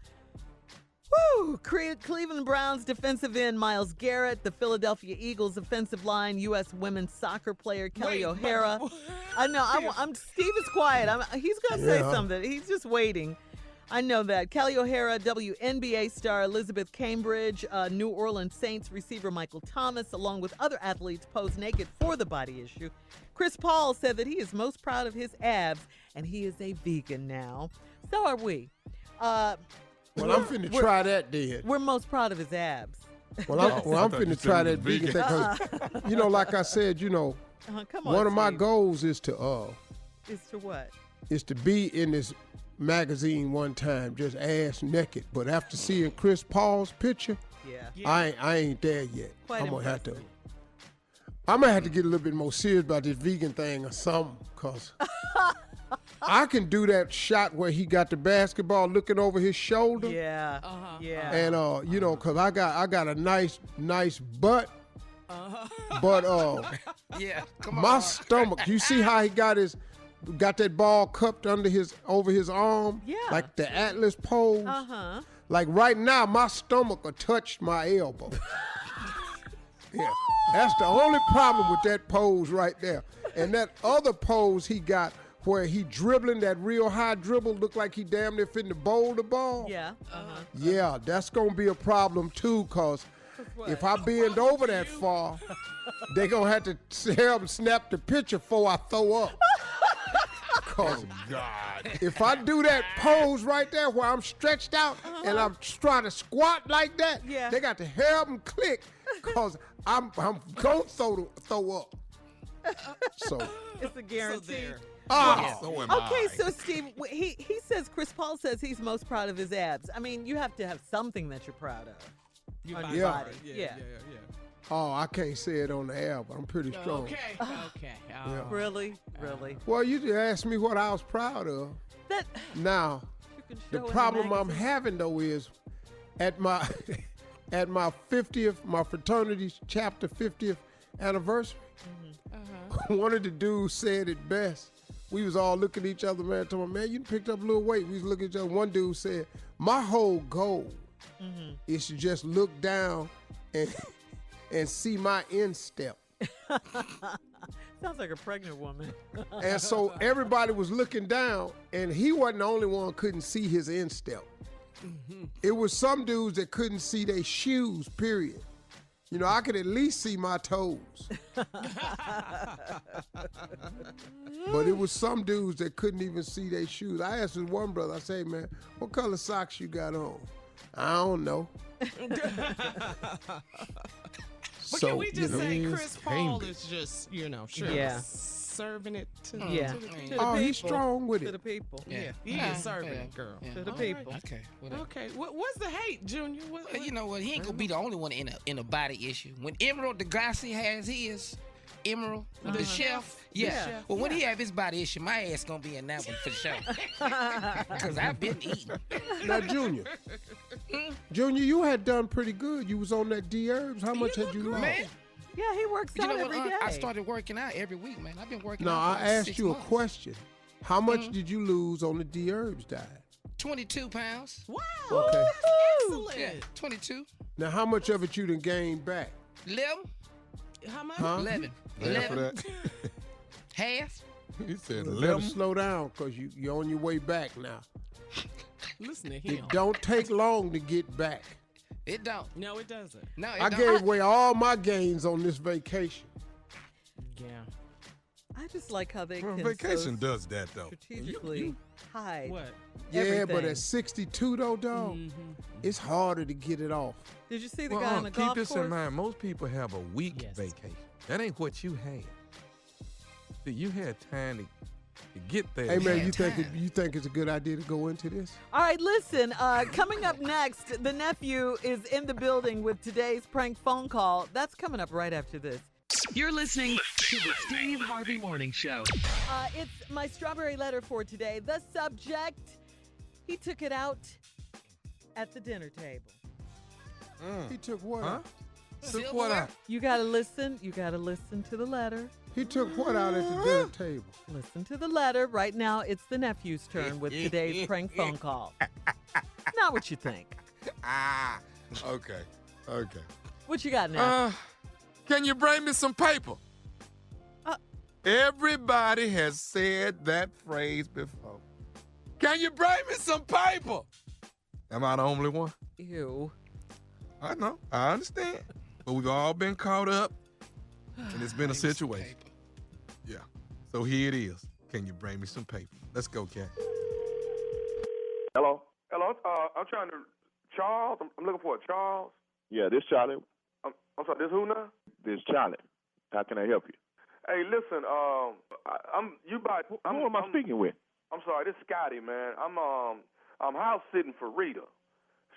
Cleveland Browns defensive end Myles Garrett, the Philadelphia Eagles offensive line U.S. women's soccer player Kelly O'Hara. I know. Steve is quiet. He's going to say something. He's just waiting. I know that. Kelly O'Hara, WNBA star Elizabeth Cambridge, New Orleans Saints receiver Michael Thomas, along with other athletes, posed naked for the body issue. Chris Paul said that he is most proud of his abs, and he is a vegan now. So are we. Well, I'm finna try that then. We're most proud of his abs. I'm finna try that vegan thing. Because, like I said, come on, one of my goals is to Is to what? Is to be in this magazine one time, just ass naked. But after seeing Chris Paul's picture, I ain't there yet. I'm gonna have to get a little bit more serious about this vegan thing or something, cause I can do that shot where he got the basketball looking over his shoulder. Yeah. Yeah. And cause I got a nice butt. But my stomach, you see how he got that ball cupped over his arm? Yeah. Like the Atlas pose? Like right now, my stomach will touch my elbow. Yeah. That's the only problem with that pose right there. And that other pose he got where he dribbling that real high dribble, look like he damn near finna bowl the ball. Yeah. Yeah, that's gonna be a problem too, cause if I bend over that far, they gonna have to help snap the picture before I throw up. Cause if I do that pose right there where I'm stretched out and I'm trying to squat like that, they got to help them click, cause I'm gonna throw up. So it's a guarantee. So am I. So Steve, he says, Chris Paul says he's most proud of his abs. I mean, you have to have something that you're proud of on your body. Yeah. Oh, I can't say it on the air, but I'm pretty strong. Okay. Really? Well, you just asked me what I was proud of. Now, the problem I'm having though is at my 50th, my fraternity's chapter 50th anniversary. One of the dudes said it best. We was all looking at each other, man, talking, man, you picked up a little weight. We was looking at each other. One dude said, my whole goal is to just look down and see my instep. Sounds like a pregnant woman. And so everybody was looking down, and he wasn't the only one who couldn't see his instep. It was some dudes that couldn't see their shoes, period. I could at least see my toes. But it was some dudes that couldn't even see their shoes. I asked this one brother, I said, man, what color socks you got on? I don't know. But can we just say Chris Paul is just, serving it to the people. He's strong with it. To the people. He is serving it, girl. To the people. Okay. What's the hate, Junior? You know what? He ain't gonna be the only one in a body issue. When Emerald Degassi has his, Emerald, the chef. Well, when he have his body issue, my ass gonna be in that one for sure. Cause I've been eating. Now, Junior, you had done pretty good. You was on that D-Herbs. How much had you lost? Man. Yeah, he works out every day. I started working out every week, man. I've been working out. No, I asked you months. a question. How much did you lose on the D-Herbs diet? 22 pounds. Wow. Okay. Excellent. Yeah, 22. Now, how much of it you done gained back? 11. How much? 11. Half of that. Half. He said Better 11. slow down, because you're on your way back now. Listen to him. It don't take long to get back. It don't. No, it doesn't. No, it I don't. gave away all my gains on this vacation. Yeah. I just like how they can Vacation does that, though. strategically hide. What? Yeah, but everything. at 62, though, dog, it's harder to get it off. Did you see the guy on the golf keep this course? in mind. Most people have a week vacation. That ain't what you had. See, you had time to get there. Hey, man, you think it's a good idea to go into this? All right, listen, coming up next, the nephew is in the building with today's prank phone call. That's coming up right after this. You're listening to the Steve Harvey Morning Show. It's my strawberry letter for today. The subject, he took it out at the dinner table. He took what out? Took what out? You got to listen. You got to listen to the letter. He took what out at the dinner table? Listen to the letter. Right now, it's the nephew's turn with today's prank phone call. Not what you think. Okay. What you got now? Can you bring me some paper? Everybody has said that phrase before. Can you bring me some paper? Am I the only one? Ew. I know. I understand. But we've all been caught up, and it's been a situation. Yeah. So here it is. Can you bring me some paper? Let's go, Cat. Hello? I'm trying to... Charles? I'm looking for a Charles. Yeah, this Charlie. I'm sorry, this who now? This Charlie. How can I help you? Hey, listen, Who am I speaking with? I'm sorry, this is Scotty, man. I'm house sitting for Rita.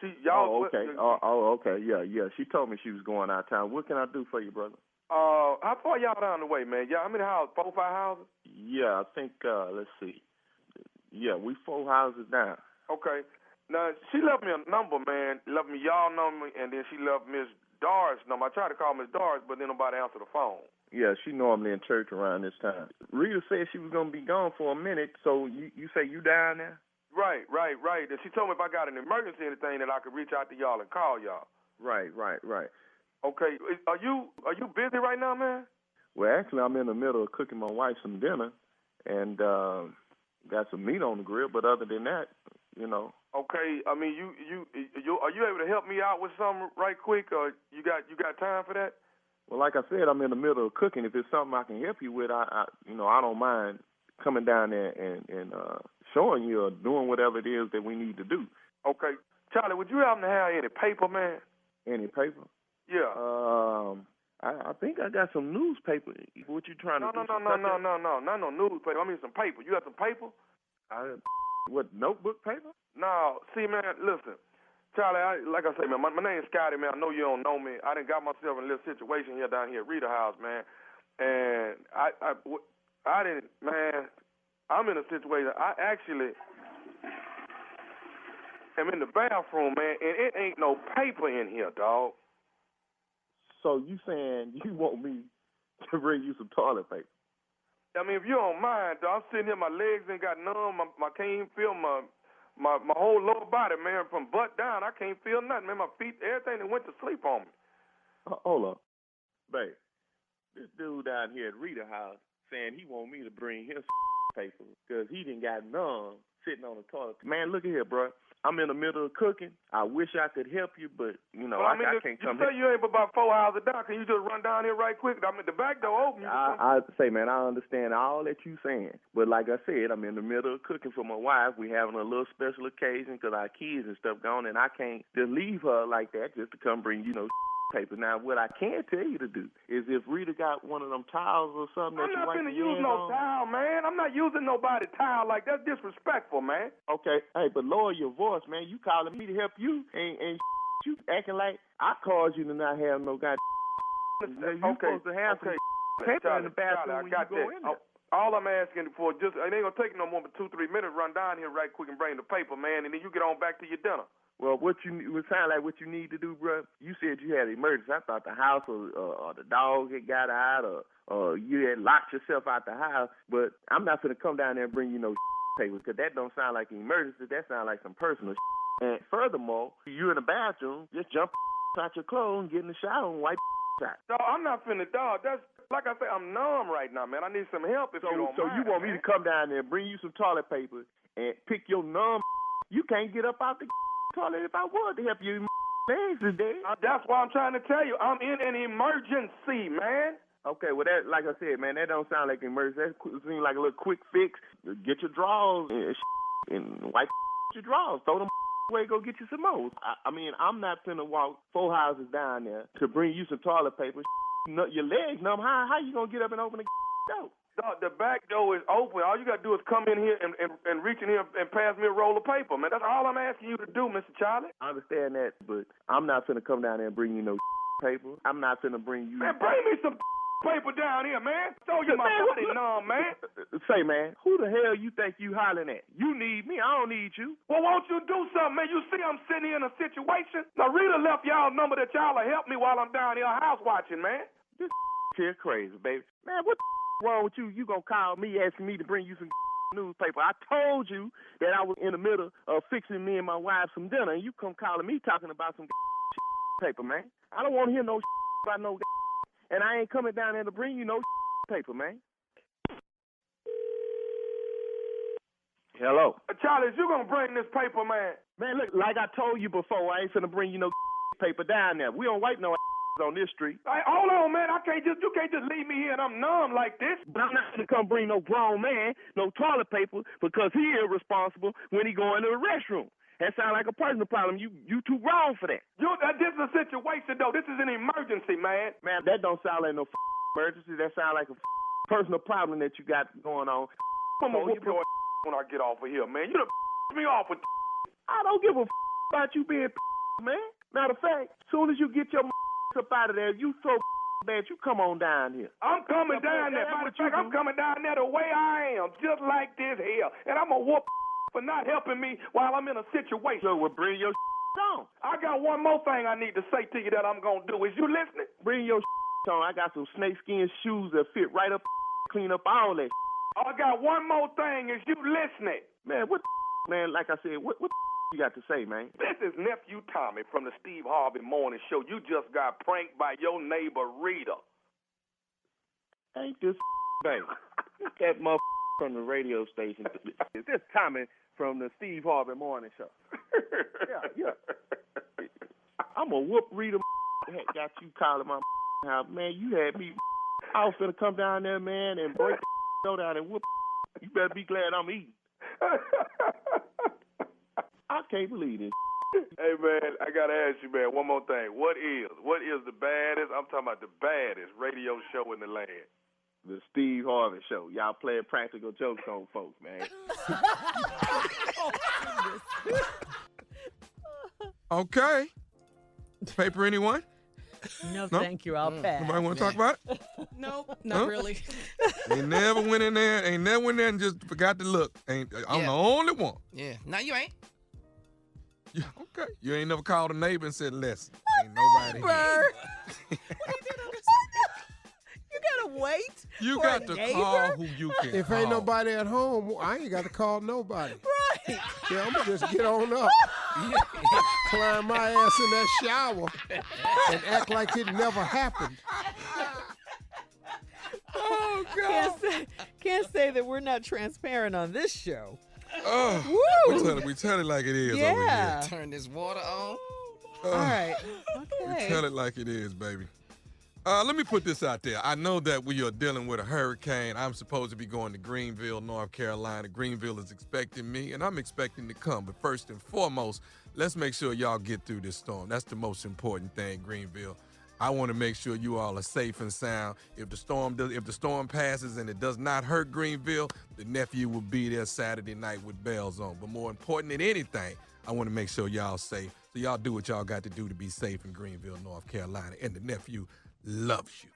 Okay. Okay. Yeah. She told me she was going out of town. What can I do for you, brother? How far y'all down the way, man? How many houses? 4 or 5 houses? Yeah, I think, let's see. Yeah, we 4 houses down. Okay. Now, she left me a number, man. Left me y'all number, and then she left Miss Doris' number. I tried to call Miss Doris, but then nobody answered the phone. Yeah, she normally in church around this time. Rita said she was going to be gone for a minute, so you say you down there? Right. And she told me if I got an emergency or anything that I could reach out to y'all and call y'all. Right. Okay. Are you busy right now, man? Well, actually, I'm in the middle of cooking my wife some dinner, and got some meat on the grill. But other than that, Okay. I mean, you are you able to help me out with something right quick, or you got time for that? Well, like I said, I'm in the middle of cooking. If it's something I can help you with, I don't mind coming down there and showing you or doing whatever it is that we need to do. Okay. Charlie, would you happen to have any paper, man? Any paper? Yeah. I think I got some newspaper. What you trying to do? No, not no newspaper. I mean some paper. You got some paper? What, notebook paper? No. See, man, listen. Charlie, like I say, man, my name's Scotty, man. I know you don't know me. I done got myself in a little situation here down here at Rita House, man. And I didn't, man, I'm in a situation. I actually am in the bathroom, man, and it ain't no paper in here, dog. So you saying you want me to bring you some toilet paper? I mean, if you don't mind, dog, I'm sitting here, my legs ain't got numb. I can't even feel my whole lower body, man, from butt down. I can't feel nothing, man. My feet, everything that went to sleep on me. Hold up. Babe, this dude down here at Rita House saying he want me to bring his paper because he done got numb sitting on the toilet. Man, look at here, bro. I'm in the middle of cooking. I wish I could help you, but, I can't come here. You say you ain't but about 4 houses down. Can you just run down here right quick? I mean, the back door open. I say, man, I understand all that you saying. But like I said, I'm in the middle of cooking for my wife. We having a little special occasion because our kids and stuff gone, and I can't just leave her like that just to come bring, paper. Now, what I can tell you to do is if Rita got one of them towels or something that you wipe your hands on. I'm not going to use no towel, man. I'm not using nobody's towel like that's disrespectful, man. Okay. Hey, but lower your voice, man. You calling me to help you and you acting like I caused you to not have no goddamn. You're supposed to have some paper in the bathroom when you go in there. All I'm asking for, it ain't going to take no more than 2-3 minutes. Run down here right quick and bring the paper, man, and then you get on back to your dinner. Well, it sound like what you need to do, bro. You said you had an emergency. I thought the house or the dog had got out or you had locked yourself out the house. But I'm not going to come down there and bring you no papers because that don't sound like an emergency. That sounds like some personal And furthermore, you in the bathroom, just jump out your clothes and get in the shower and wipe out. No, I'm not finna, dog. That's like I say, I'm numb right now, man. I need some help if you don't mind. So you want me to come down there and bring you some toilet paper and pick your numb? You can't get up out the toilet if I wanted to help you. Legs is dead. That's why I'm trying to tell you. I'm in an emergency, man. Okay, well, that, like I said, man, that don't sound like an emergency. That seems like a little quick fix. Get your drawers and wipe your drawers. Throw them away, go get you some more. I mean, I'm not finna walk 4 houses down there to bring you some toilet paper. Your legs numb. How you gonna get up and open the door? The back door is open. All you got to do is come in here and reach in here and pass me a roll of paper, man. That's all I'm asking you to do, Mr. Charlie. I understand that, but I'm not finna come down there and bring you no paper. I'm not finna bring you... Man, bring me some paper down here, man. Show you my body numb, man. Say, man, who the hell you think you hollering at? You need me. I don't need you. Well, won't you do something, man? You see I'm sitting here in a situation. Now, Rita left y'all number that y'all will help me while I'm down here house watching, man. This here crazy, baby. Man, what wrong with you? You gonna call me asking me to bring you some newspaper. I told you that I was in the middle of fixing me and my wife some dinner, and you come calling me talking about some paper, man. I don't want to hear no about no and I ain't coming down there to bring you no paper, man. Hello. Charlie, is you going to bring this paper, man? Man, look, like I told you before, I ain't finna bring you no paper down there. We don't wipe no on this street. Hey, hold on, man. You can't just leave me here and I'm numb like this. But I'm not gonna come bring no grown man no toilet paper because he irresponsible when he go into the restroom. That sounds like a personal problem. You too grown for that. This is a situation, though. This is an emergency, man. Man, that don't sound like no emergency. That sounds like a personal problem that you got going on. I'm gonna whoop your when I get off of here, man. You done me off with I don't give a about you being man. Matter of fact, as soon as you get your up out of there, you so bad, you come on down here. I'm coming down there. Matter of fact, I'm coming down there the way I am, just like this here. And I'm going to whoop for not helping me while I'm in a situation. So we'll bring your on. I got one more thing I need to say to you that I'm going to do. Is you listening? Bring your on. I got some snakeskin shoes that fit right up, clean up all that. I got one more thing. Is you listening? Man, what man, like I said, what you got to say, man? This is Nephew Tommy from the Steve Harvey Morning Show. You just got pranked by your neighbor Rita. Ain't this baby? That motherfucker from the radio station. Is this Tommy from the Steve Harvey Morning Show? Yeah. I'm gonna whoop Rita. Got you calling my house, man. You had me. I was finna come down there, man, and break go down and whoop. You better be glad I'm eating. I can't believe this. Hey, man, I got to ask you, man, one more thing. What is the baddest, I'm talking about the baddest radio show in the land? The Steve Harvey Show. Y'all playing practical jokes on folks, man. Okay. Paper, anyone? No, thank you. I'll pass. Nobody want to talk about it? Nope, not really. Ain't never went in there and just forgot to look. I'm the only one. Yeah. No, you ain't. Yeah, okay. You ain't never called a neighbor and said, listen, ain't nobody here. You gotta wait. You for got a to neighbor? call who you can If call. ain't nobody at home, I ain't got to call nobody. Right. Yeah, I'm going to just get on up, climb my ass in that shower, and act like it never happened. Oh, God. Can't say that we're not transparent on this show. Oh, we tell it like it is over Yeah. here. Turn this water on. All right. We Okay. tell it like it is, baby. Let me put this out there. I know that we are dealing with a hurricane. I'm supposed to be going to Greenville, North Carolina. Greenville is expecting me, and I'm expecting to come. But first and foremost, let's make sure y'all get through this storm. That's the most important thing, Greenville. I want to make sure you all are safe and sound. If the storm passes and it does not hurt Greenville, the nephew will be there Saturday night with bells on. But more important than anything, I want to make sure y'all safe. So y'all do what y'all got to do to be safe in Greenville, North Carolina. And the nephew loves you.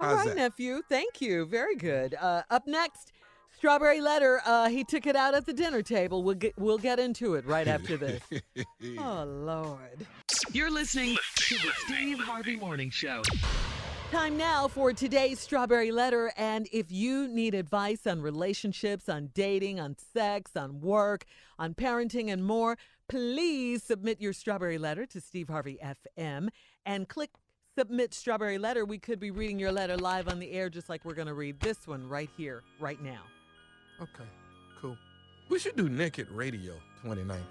All How's right, that? nephew. Thank you. Very good. Up next, Strawberry Letter. He took it out at the dinner table. We'll get into it right after this. Oh, Lord. You're listening to the Steve Harvey Morning Show. Time now for today's Strawberry Letter. And if you need advice on relationships, on dating, on sex, on work, on parenting, and more, please submit your Strawberry Letter to Steve Harvey FM and click Submit Strawberry Letter. We could be reading your letter live on the air, just like we're going to read this one right here, right now. Okay, cool. We should do Naked Radio 2019.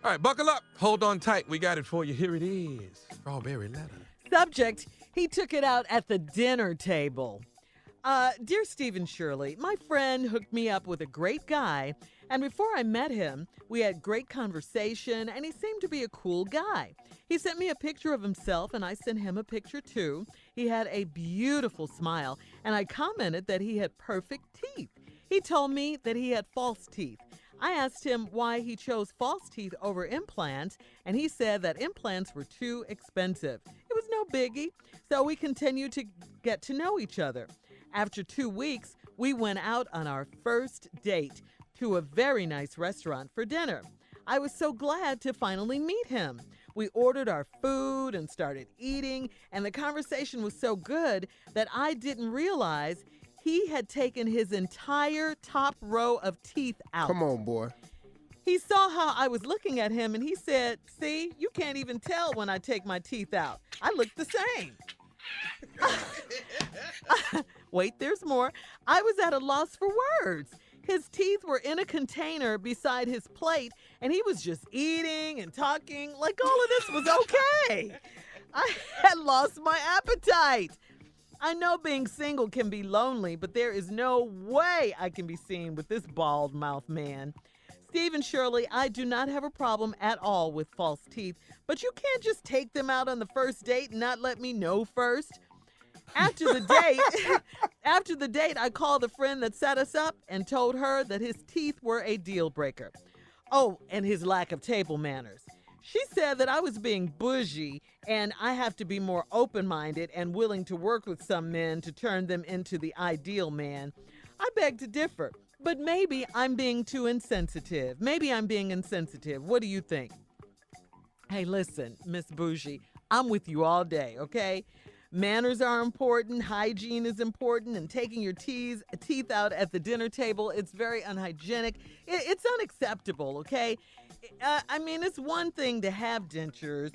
All right, buckle up. Hold on tight. We got it for you. Here it is. Strawberry Letter. Subject, he took it out at the dinner table. Dear Steve and Shirley, my friend hooked me up with a great guy, and before I met him, we had great conversation, and he seemed to be a cool guy. He sent me a picture of himself, and I sent him a picture too. He had a beautiful smile, and I commented that he had perfect teeth. He told me that he had false teeth. I asked him why he chose false teeth over implants, and he said that implants were too expensive. It was no biggie, so we continued to get to know each other. After 2 weeks, we went out on our first date to a very nice restaurant for dinner. I was so glad to finally meet him. We ordered our food and started eating, and the conversation was so good that I didn't realize he had taken his entire top row of teeth out. Come on, boy. He saw how I was looking at him, and he said, see, you can't even tell when I take my teeth out. I look the same. Wait, there's more. I was at a loss for words. His teeth were in a container beside his plate, and he was just eating and talking like all of this was okay. I had lost my appetite. I know being single can be lonely, but there is no way I can be seen with this bald-mouthed man. Steve and Shirley, I do not have a problem at all with false teeth, but you can't just take them out on the first date and not let me know first. After the date, I called a friend that set us up and told her that his teeth were a deal breaker. Oh, and his lack of table manners. She said that I was being bougie and I have to be more open-minded and willing to work with some men to turn them into the ideal man. I beg to differ, but maybe I'm being too insensitive. What do you think? Hey, listen, Miss Bougie, I'm with you all day, okay? Manners are important, hygiene is important, and taking your teeth out at the dinner table, it's very unhygienic. It's unacceptable, okay? I mean, it's one thing to have dentures,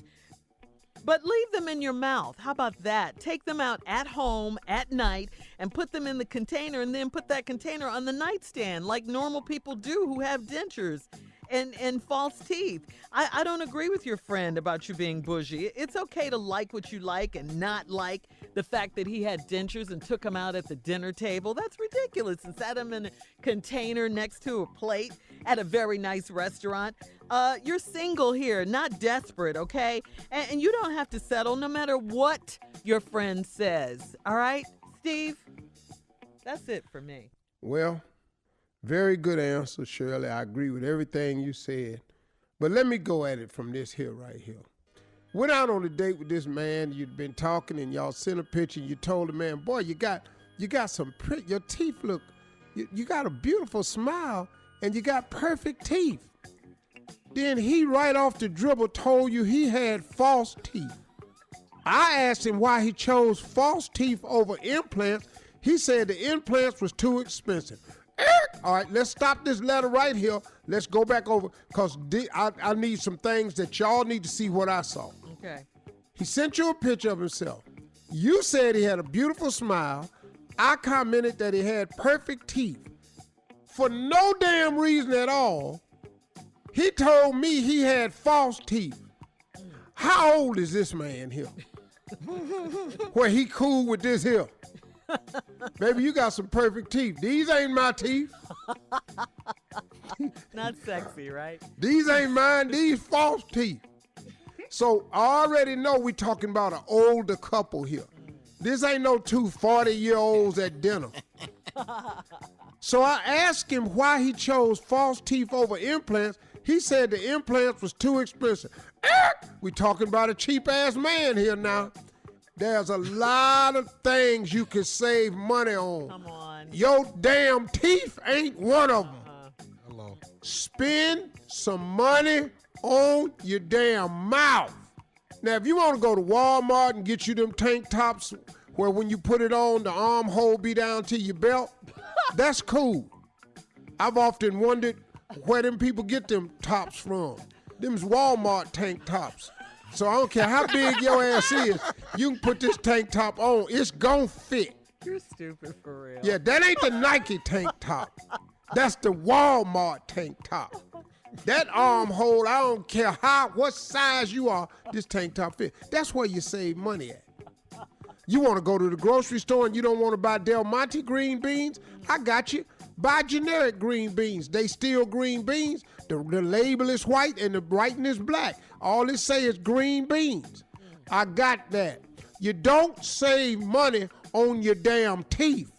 but leave them in your mouth. How about that? Take them out at home at night and put them in the container, and then put that container on the nightstand like normal people do who have dentures and false teeth. I don't agree with your friend about you being bougie. It's okay to like what you like and not like the fact that he had dentures and took them out at the dinner table. That's ridiculous. And sat them in a container next to a plate at a very nice restaurant. You're single here, not desperate, okay? And you don't have to settle no matter what your friend says. All right, Steve? That's it for me. Well, very good answer, Shirley. I agree with everything you said. But let me go at it from this here right here. Went out on a date with this man. You'd been talking and y'all sent a picture. And you told the man, boy, you got some pretty, your teeth look, you got a beautiful smile and you got perfect teeth. Then he right off the dribble told you he had false teeth. I asked him why he chose false teeth over implants. He said the implants was too expensive. All right, let's stop this letter right here. Let's go back over because I need some things that y'all need to see what I saw. Okay. He sent you a picture of himself. You said he had a beautiful smile. I commented that he had perfect teeth. For no damn reason at all, he told me he had false teeth. How old is this man here? Where he cool with this here? Baby, you got some perfect teeth. These ain't my teeth. Not sexy, right? These ain't mine. These false teeth. So I already know we talking about an older couple here. This ain't no two 40-year-olds at dinner. So I asked him why he chose false teeth over implants. He said the implants was too expensive. We talking about a cheap-ass man here now. There's a lot of things you can save money on. Come on. Your damn teeth ain't one of them. Hello. Spend some money on your damn mouth. Now, if you want to go to Walmart and get you them tank tops where when you put it on, the armhole be down to your belt, that's cool. I've often wondered where them people get them tops from. Them's Walmart tank tops. So I don't care how big your ass is, you can put this tank top on. It's gon' fit. You're stupid for real. Yeah, that ain't the Nike tank top. That's the Walmart tank top. That armhole, I don't care what size you are, this tank top fit. That's where you save money at. You want to go to the grocery store and you don't want to buy Del Monte green beans? I got you. Buy generic green beans. They still green beans. The label is white and the writing is black. All it say is green beans. I got that. You don't save money on your damn teeth.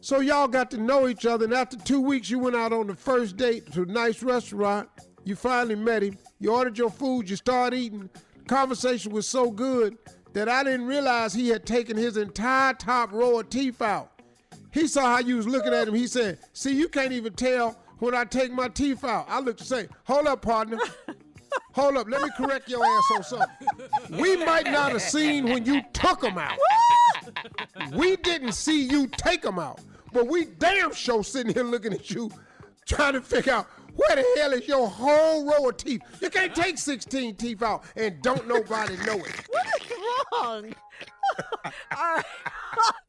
So y'all got to know each other, and after 2 weeks, you went out on the first date to a nice restaurant. You finally met him. You ordered your food. You started eating. The conversation was so good that I didn't realize he had taken his entire top row of teeth out. He saw how you was looking at him. He said, see, you can't even tell when I take my teeth out. I looked to say, hold up, partner. Hold up. Let me correct your ass on something. We might not have seen when you took them out. We didn't see you take them out. but we damn sure sitting here looking at you, trying to figure out where the hell is your whole row of teeth. You can't take 16 teeth out and don't nobody know it. What is wrong? All right.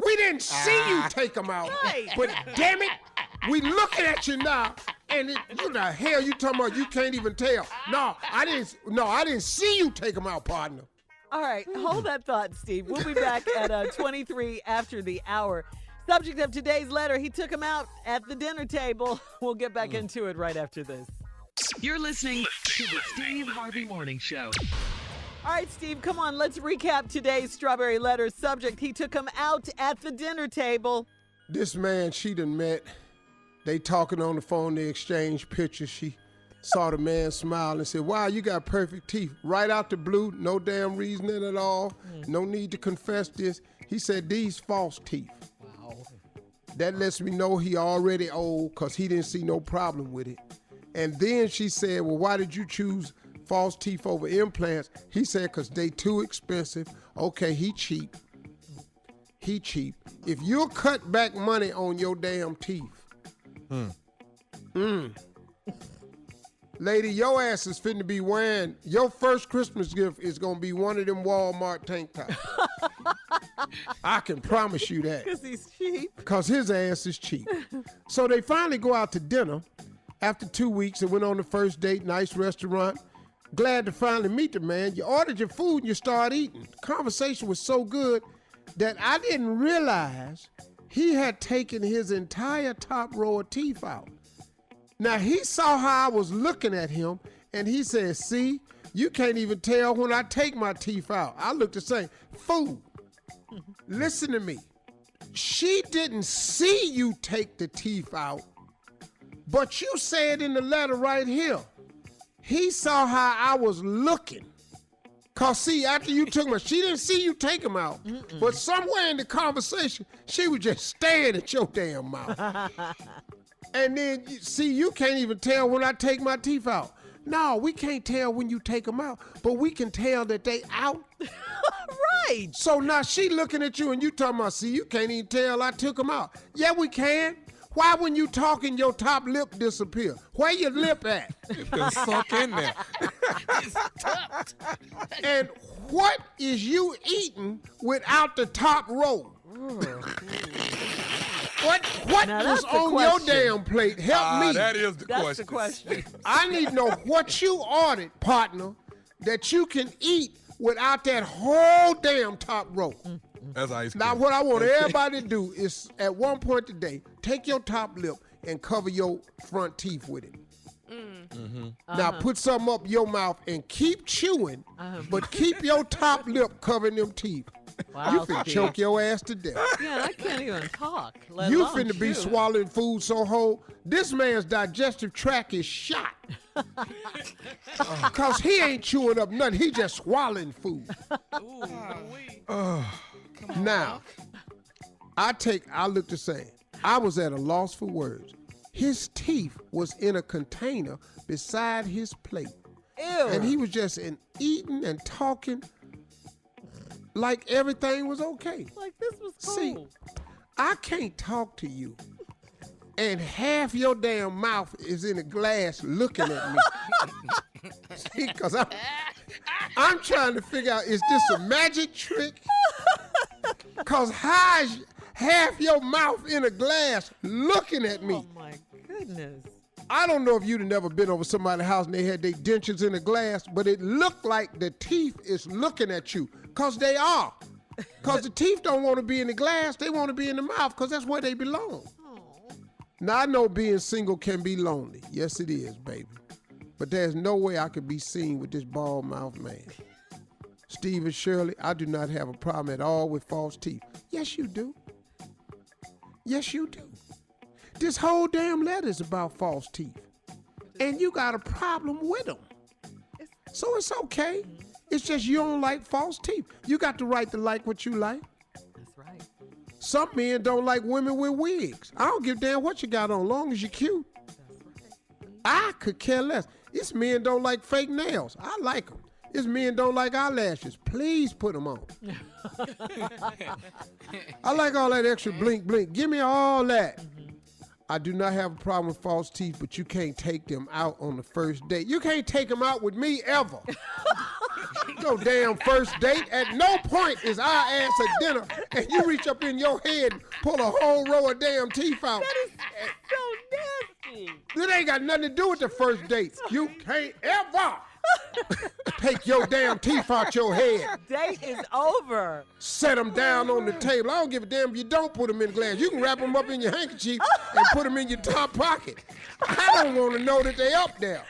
We didn't see you take them out, Right. but damn it, we looking at you now, and you the hell you talking about? You can't even tell. No, I didn't see you take them out, partner. All right, hold that thought, Steve. We'll be back at 23 after the hour. Subject of today's letter, he took him out at the dinner table. We'll get back into it right after this. You're listening to the Steve Harvey Morning Show. All right, Steve, come on. Let's recap today's Strawberry Letter subject. He took him out at the dinner table. This man she done met, they talking on the phone, they exchange pictures. She saw the man smile and said, wow, you got perfect teeth. Right out the blue, no damn reasoning at all. No need to confess this. He said, these false teeth. Wow. That lets me know he already old because he didn't see no problem with it. And then she said, well, why did you choose false teeth over implants? He said, because they too expensive. Okay, he cheap. He cheap. If you'll cut back money on your damn teeth, lady, your ass is fitting to be wearing, your first Christmas gift is going to be one of them Walmart tank tops. I can promise you that. Because he's cheap. Because his ass is cheap. So they finally go out to dinner. After 2 weeks, they went on the first date, nice restaurant. Glad to finally meet the man. You ordered your food and you start eating. The conversation was so good that I didn't realize he had taken his entire top row of teeth out. Now, he saw how I was looking at him, and he said, see, you can't even tell when I take my teeth out. I looked the same. Fool, listen to me. She didn't see you take the teeth out, but you said in the letter right here, he saw how I was looking. Because, see, after you took them, she didn't see you take them out. But somewhere in the conversation, she was just staring at your damn mouth. And then, see, you can't even tell when I take my teeth out. No, we can't tell when you take them out, but we can tell that they out. Right. So now she looking at you and you talking about, see, you can't even tell I took them out. Yeah, we can. Why when you talking your top lip disappear? Where your lip at? It's been sunk in there. And what is you eating without the top row? What is on your damn plate? Help me. That is the That's the question. I need to know what you ordered, partner, that you can eat without that whole damn top row. That's ice cream. Now, what I want everybody to do is, at one point today, take your top lip and cover your front teeth with it. Now, put something up your mouth and keep chewing, but keep your top lip covering them teeth. Wow, You finna Steve. choke your ass to death. Yeah, I can't even talk. let You alone finna be chew. swallowing food so whole, this man's digestive tract is shot. Because he ain't chewing up nothing. He just swallowing food. Now, I look the same. I was at a loss for words. His teeth was in a container beside his plate. Ew. And he was just eating and talking like everything was okay. Like this was cool. See, I can't talk to you and half your damn mouth is in a glass looking at me. See, because I'm trying to figure out, is this a magic trick? Because how is half your mouth in a glass looking at me? Oh, my goodness. I don't know if you'd have never been over somebody's house and they had their dentures in a glass, but it looked like the teeth is looking at you, because they are. Because the teeth don't want to be in the glass, they want to be in the mouth, because that's where they belong. Now, I know being single can be lonely. Yes, it is, baby. But there's no way I could be seen with this bald-mouthed man. Steve and Shirley, I do not have a problem at all with false teeth. Yes, you do. Yes, you do. This whole damn letter is about false teeth. And you got a problem with them. So it's okay. It's just you don't like false teeth. You got the right to like what you like. That's right. Some men don't like women with wigs. I don't give a damn what you got on, long as you're cute. That's right. I could care less. It's men don't like fake nails. I like them. It's men don't like eyelashes. Please put them on. I like all that extra blink, blink. Give me all that. I do not have a problem with false teeth, but you can't take them out on the first date. You can't take them out with me ever. No damn first date. At no point is our ass at dinner and you reach up in your head and pull a whole row of damn teeth out. That is so nasty. It ain't got nothing to do with the first date. You can't ever take your damn teeth out your head. Date is over. Set them down on the table. I don't give a damn if you don't put them in glass. You can wrap them up in your handkerchief and put them in your top pocket. I don't want to know that they up there.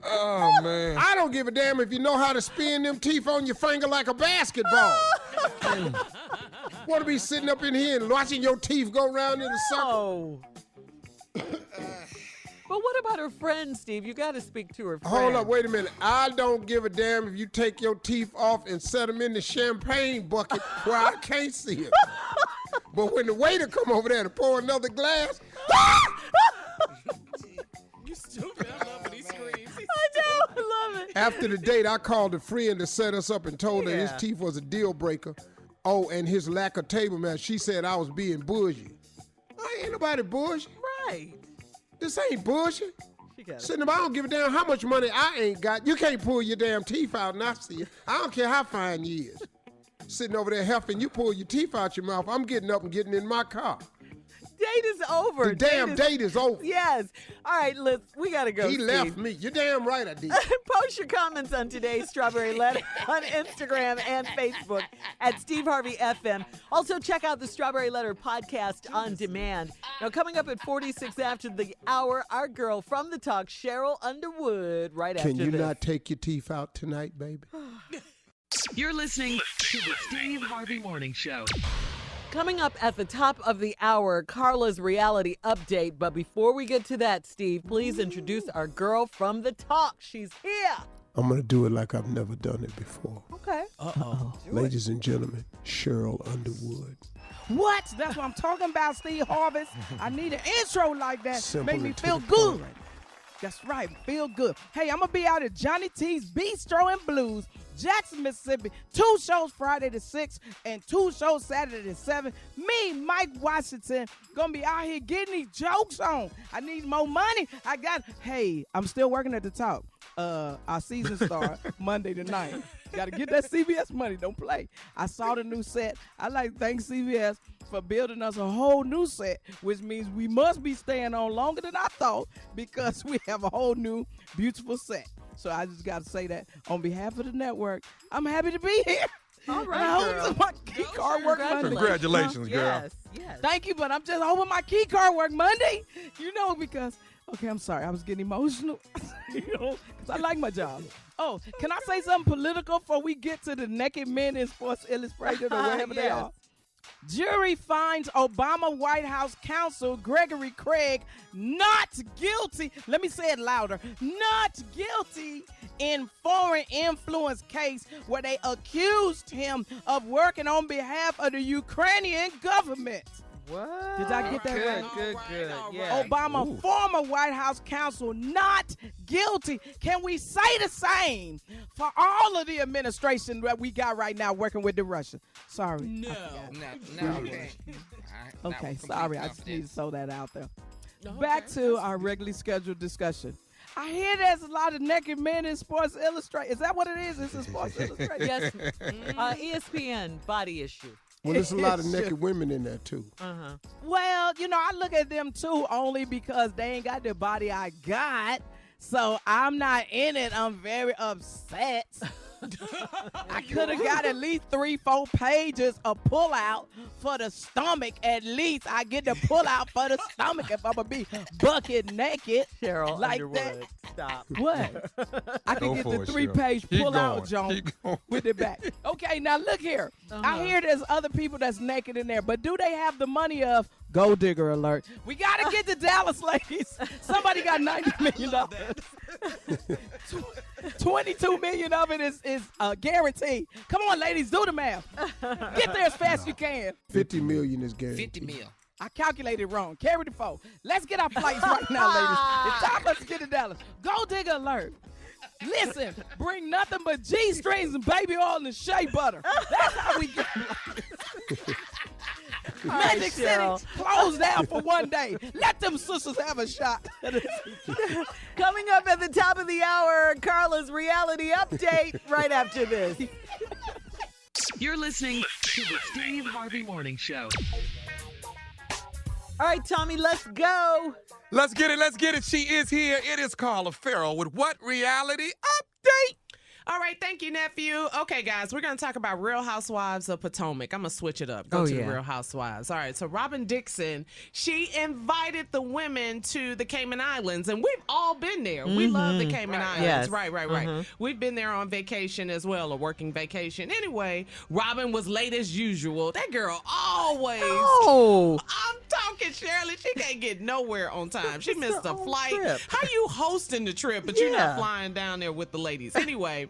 Oh, man. I don't give a damn if you know how to spin them teeth on your finger like a basketball. Want to be sitting up in here and watching your teeth go around in a circle. But what about her friend, Steve? You got to speak to her friend. Hold up, wait a minute. I don't give a damn if you take your teeth off and set them in the champagne bucket where I can't see it. But when the waiter come over there to pour another glass, You stupid. I love when he screams. I do. I love it. after the date, I called a friend to set us up and told her his teeth was a deal breaker. Oh, and his lack of table manners. She said I was being bougie. Ain't nobody bougie. Right. This ain't bullshit. She got it. Sitting up, I don't give a damn how much money I ain't got. You can't pull your damn teeth out and I see it. I don't care how fine you is. Sitting over there huffing, you pull your teeth out your mouth. I'm getting up and getting in my car. Date is over. The damn date is over. Yes. All right, we got to go, He Steve. left me. You're damn right I did. Post your comments on today's Strawberry Letter on Instagram and Facebook at Steve Harvey FM. Also, check out the Strawberry Letter podcast on demand. Now, coming up at 46 after the hour, our girl from the talk, Sheryl Underwood, right after Can this. you not take your teeth out tonight, baby? You're listening to the Steve Harvey Morning Show. Coming up at the top of the hour, Carla's reality update. But before we get to that, Steve, please introduce our girl from the talk. She's here. I'm going to do it like I've never done it before. Okay. Ladies and gentlemen, Sheryl Underwood. What? That's what I'm talking about, Steve Harvey. I need an intro like that. Simple Make me and to feel the good. point. That's right, feel good. Hey, I'm going to be out at Johnny T's Bistro and Blues, Jackson, Mississippi. 2 shows Friday the 6th and 2 shows Saturday the 7th. Me, Mike Washington, going to be out here getting these jokes on. I need more money. Hey, I'm still working at the top. Our season start Monday the 9th. Got to get that CBS money. Don't play. I saw the new set. I like to thank CBS for building us a whole new set, which means we must be staying on longer than I thought because we have a whole new beautiful set. So I just got to say that on behalf of the network, I'm happy to be here. All right, I girl. hope my key card work Monday. Congratulations, girl. Yes. Thank you, but I'm just hoping my key card work Monday. You know, because, okay, I'm sorry. I was getting emotional, because I like my job. Oh, can I say something political before we get to the naked men in Sports Illustrated or wherever they are? Jury finds Obama White House counsel Gregory Craig not guilty. Let me say it louder. Not guilty in foreign influence case where they accused him of working on behalf of the Ukrainian government. What? Did I get that right? Good. Yeah. Obama, former White House counsel, not guilty. Can we say the same for all of the administration that we got right now working with the Russians? Sorry. No. Okay, sorry. I just need to throw that out there. Back to our regularly scheduled discussion. I hear there's a lot of naked men in Sports Illustrated. Is that what it is? It's in Sports Illustrated? Yes. ESPN body issue. Well, there's a lot of naked women in there, too. Uh-huh. Well, I look at them, too, only because they ain't got the body I got. So I'm not in it. I'm very upset. I could have got at least 3-4 pages of pull out for the stomach. At least I get the pull out for the stomach if I'm going to be bucket naked. Cheryl like Underwood. that. Stop. What? I can get the for it, 3-page Cheryl. pull out, Keep Joan, going. with it back. Okay, now look here. I hear there's other people that's naked in there, but do they have the money of gold digger alert? We got to get to Dallas, ladies. Somebody got $90 million. 22 million of it is guaranteed. Come on, ladies, do the math. Get there as fast as you can. 50 million is guaranteed. 50 mil. I calculated wrong. Carry the 4. Let's get our flights right now, ladies. It's time for us to get to Dallas. Gold digger alert. Listen, bring nothing but G-strings and baby oil and shea butter. That's how we get Magic City closed down for one day. Let them sisters have a shot. Coming up at the top of the hour, Carla's reality update right after this. You're listening to the Steve Harvey Morning Show. All right, Tommy, let's go. Let's get it. She is here. It is Carla Farrell with What Reality Update? All right, thank you, nephew. Okay, guys, we're going to talk about Real Housewives of Potomac. I'm going to switch it up. Go to the Real Housewives. All right, so Robin Dixon, she invited the women to the Cayman Islands, and we've all been there. We love the Cayman Islands. Yes. Right. We've been there on vacation as well, a working vacation. Anyway, Robin was late as usual. That girl always. Oh. I'm talking, Shirley. She can't get nowhere on time. She missed a flight. Trip. How you hosting the trip, but you're not flying down there with the ladies? Anyway.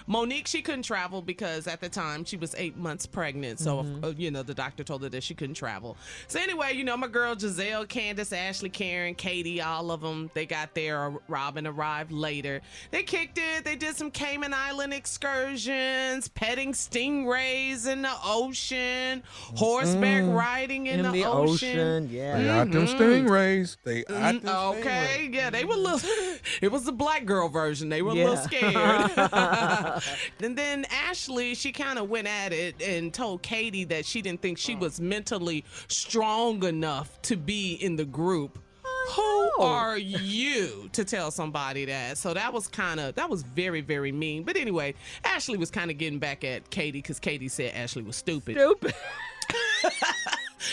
Monique, she couldn't travel because at the time she was 8 months pregnant. So, the doctor told her that she couldn't travel. So anyway, my girl Giselle, Candace, Ashley, Karen, Katie, all of them, they got there. Robin arrived later. They kicked it. They did some Cayman Island excursions, petting stingrays in the ocean, horseback riding in the ocean. Yeah. They got them stingrays. Okay, yeah, they were little. It was the black girl version. They were a little scared. And then Ashley, she kind of went at it and told Katie that she didn't think she was mentally strong enough to be in the group. Who are you to tell somebody that? So that was very, very mean. But anyway, Ashley was kind of getting back at Katie because Katie said Ashley was stupid.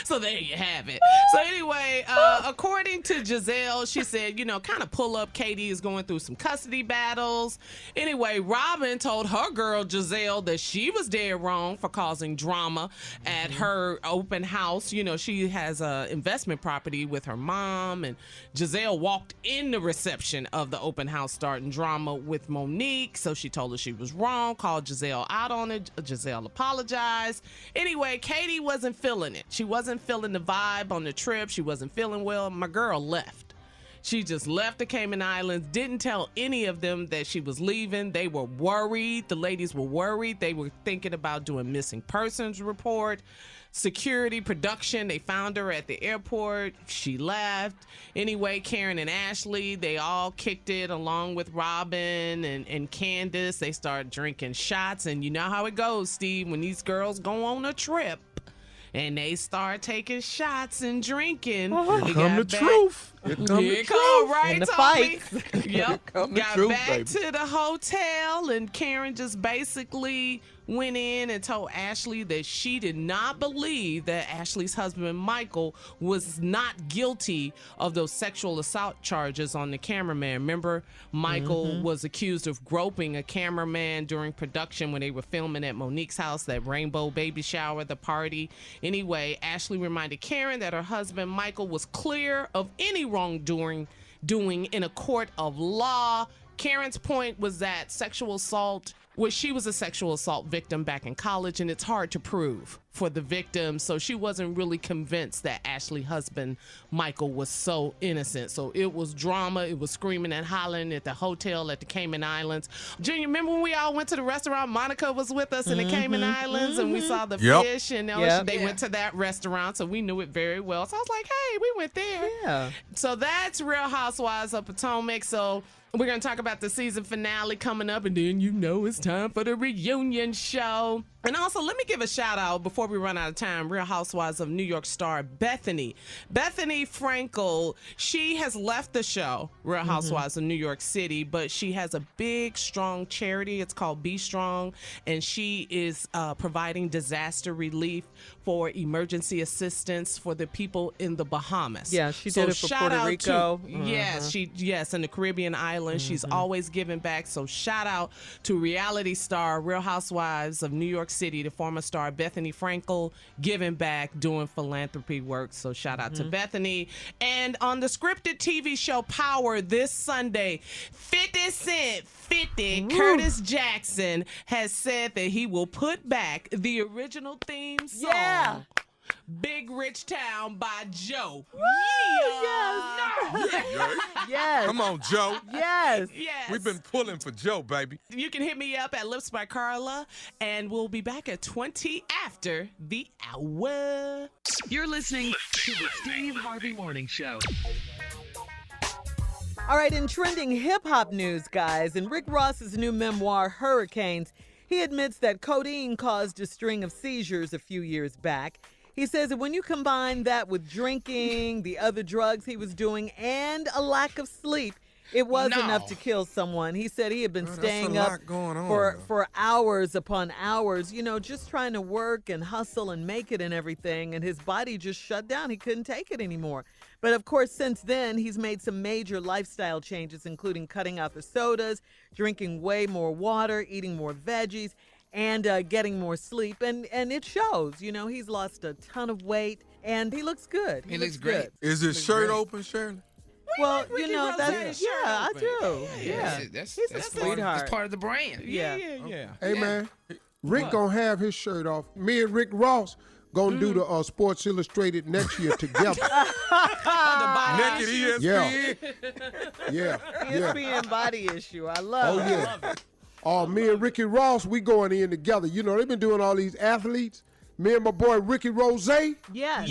So there you have it. So anyway, according to Giselle, she said, kind of pull up. Katie is going through some custody battles. Anyway, Robin told her girl Giselle that she was dead wrong for causing drama at her open house. She has a investment property with her mom, and Giselle walked in the reception of the open house starting drama with Monique. So she told her she was wrong, called Giselle out on it. Giselle apologized. Anyway, Katie wasn't feeling it. She wasn't feeling the vibe on the trip. She wasn't feeling well. My girl left. She just left the Cayman Islands, didn't tell any of them that she was leaving. They were worried. The ladies were worried. They were thinking about doing missing persons report. Security, production, they found her at the airport. She left. Anyway, Karen and Ashley, they all kicked it along with Robin and Candace. They started drinking shots. And you know how it goes, Steve, when these girls go on a trip and they start taking shots and drinking. Here come the truth. Here come, right, and the Tommy? fights. Yep. Come the Got truth, back baby. to the hotel, and Karen just basically went in and told Ashley that she did not believe that Ashley's husband, Michael, was not guilty of those sexual assault charges on the cameraman. Remember, Michael was accused of groping a cameraman during production when they were filming at Monique's house, that rainbow baby shower, the party. Anyway, Ashley reminded Karen that her husband, Michael, was clear of any wrongdoing in a court of law. Karen's point was that sexual assault, she was a sexual assault victim back in college, and it's hard to prove for the victim. So she wasn't really convinced that Ashley's husband, Michael, was so innocent. So it was drama. It was screaming and hollering at the hotel at the Cayman Islands. Junior, remember when we all went to the restaurant? Monica was with us in the Cayman Islands, and we saw the fish, and they went to that restaurant, so we knew it very well. So I was like, hey, we went there. Yeah. So that's Real Housewives of Potomac. So we're going to talk about the season finale coming up, and then it's time for the reunion show. And also, let me give a shout out before we run out of time. Real Housewives of New York star Bethany Frankel. She has left the show, Real Housewives of New York City, but she has a big, strong charity. It's called Be Strong, and she is providing disaster relief for emergency assistance for the people in the Bahamas. Yeah, she did it for Puerto Rico. Yes, in the Caribbean islands. She's always giving back. So shout out to reality star, Real Housewives of New York City, the former star Bethany Frankel, giving back, doing philanthropy work. So shout out to Bethany. And on the scripted TV show Power this Sunday, 50 Cent, Curtis Jackson has said that he will put back the original theme song Big Rich Town by Joe. Yes. Come on, Joe. Yes. Yes. We've been pulling for Joe, baby. You can hit me up at Lips by Carla, and we'll be back at 20 after the hour. You're listening to the Steve Harvey Morning Show. All right, in trending hip-hop news, guys, in Rick Ross's new memoir, Hurricanes, he admits that codeine caused a string of seizures a few years back. He says that when you combine that with drinking, the other drugs he was doing, and a lack of sleep, it was enough to kill someone. He said he had been staying up for hours upon hours, you know, just trying to work and hustle and make it and everything, and his body just shut down. He couldn't take it anymore. But, of course, since then, he's made some major lifestyle changes, including cutting out the sodas, drinking way more water, eating more veggies, and getting more sleep. And it shows. You know, he's lost a ton of weight, and he looks good. He looks great. Is his shirt open, Shirley? Well, you know, that's, I do. Yeah. That's a sweetheart. That's part of the brand. Yeah. Hey, man, Rick gonna have his shirt off. Me and Rick Ross gonna do the Sports Illustrated next year together. Naked ESPN. Yeah. ESPN body issue. I love it. Yeah. Me and Ricky Ross, we going in together. You know, they've been doing all these athletes. Me and my boy Ricky Rozay,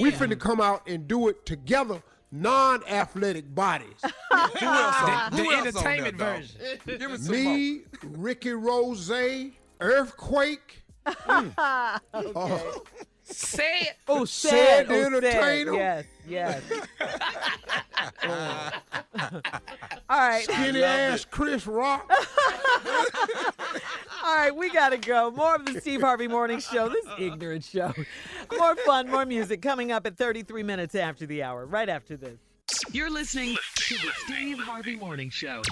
we finna come out and do it together. Non-athletic bodies. Who else? The entertainment version. Give us some Me, Ricky Rozay, Earthquake. Say it. Oh, Said entertainer. Yes. All right. Skinny ass Chris Rock. All right, we got to go. More of the Steve Harvey Morning Show, this ignorant show. More fun, more music coming up at 33 minutes after the hour, right after this. You're listening to the Steve Harvey Morning Show.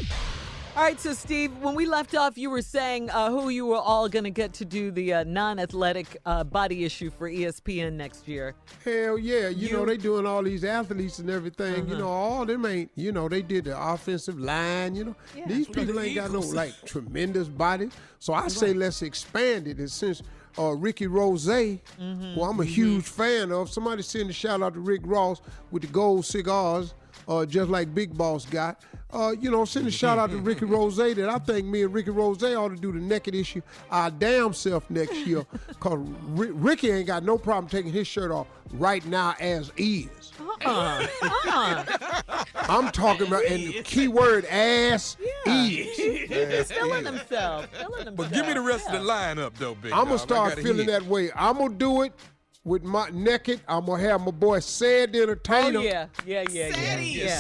All right, so Steve, when we left off, you were saying who you were all going to get to do the non-athletic body issue for ESPN next year. Hell yeah. You know, they doing all these athletes and everything. You know, all them ain't, you know, they did the offensive line, you know. Yeah. These people ain't got no, like, tremendous bodies. So I say let's expand it. And since Ricky Rozay, who I'm a huge fan of, somebody send a shout out to Rick Ross with the gold cigars, just like Big Boss got. You know, send a shout out to Ricky Rozay that I think me and Ricky Rozay ought to do the naked issue our damn self next year. Because Ricky ain't got no problem taking his shirt off right now as is. I'm talking about, and the key word ass is. He's feeling himself. But give me the rest of the lineup, though, Big I'm going to start feeling that way. I'm going to do it with my naked. I'm going to have my boy Said the Entertainer. Oh, yeah.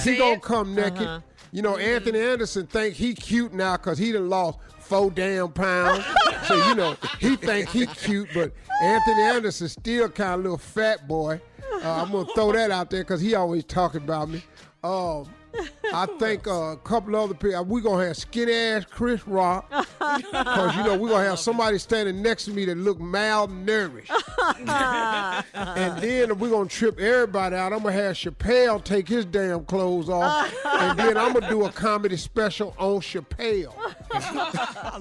He going to come naked. You know, Anthony Anderson think he cute now because he done lost 4 damn pounds. So, you know, he think he cute, but Anthony Anderson still kind of little fat boy. I'm going to throw that out there because he always talking about me. I think a couple other people, we're going to have skinny-ass Chris Rock because, you know, we're going to have somebody standing next to me that look malnourished. And then we're going to trip everybody out. I'm going to have Chappelle take his damn clothes off, and then I'm going to do a comedy special on Chappelle. I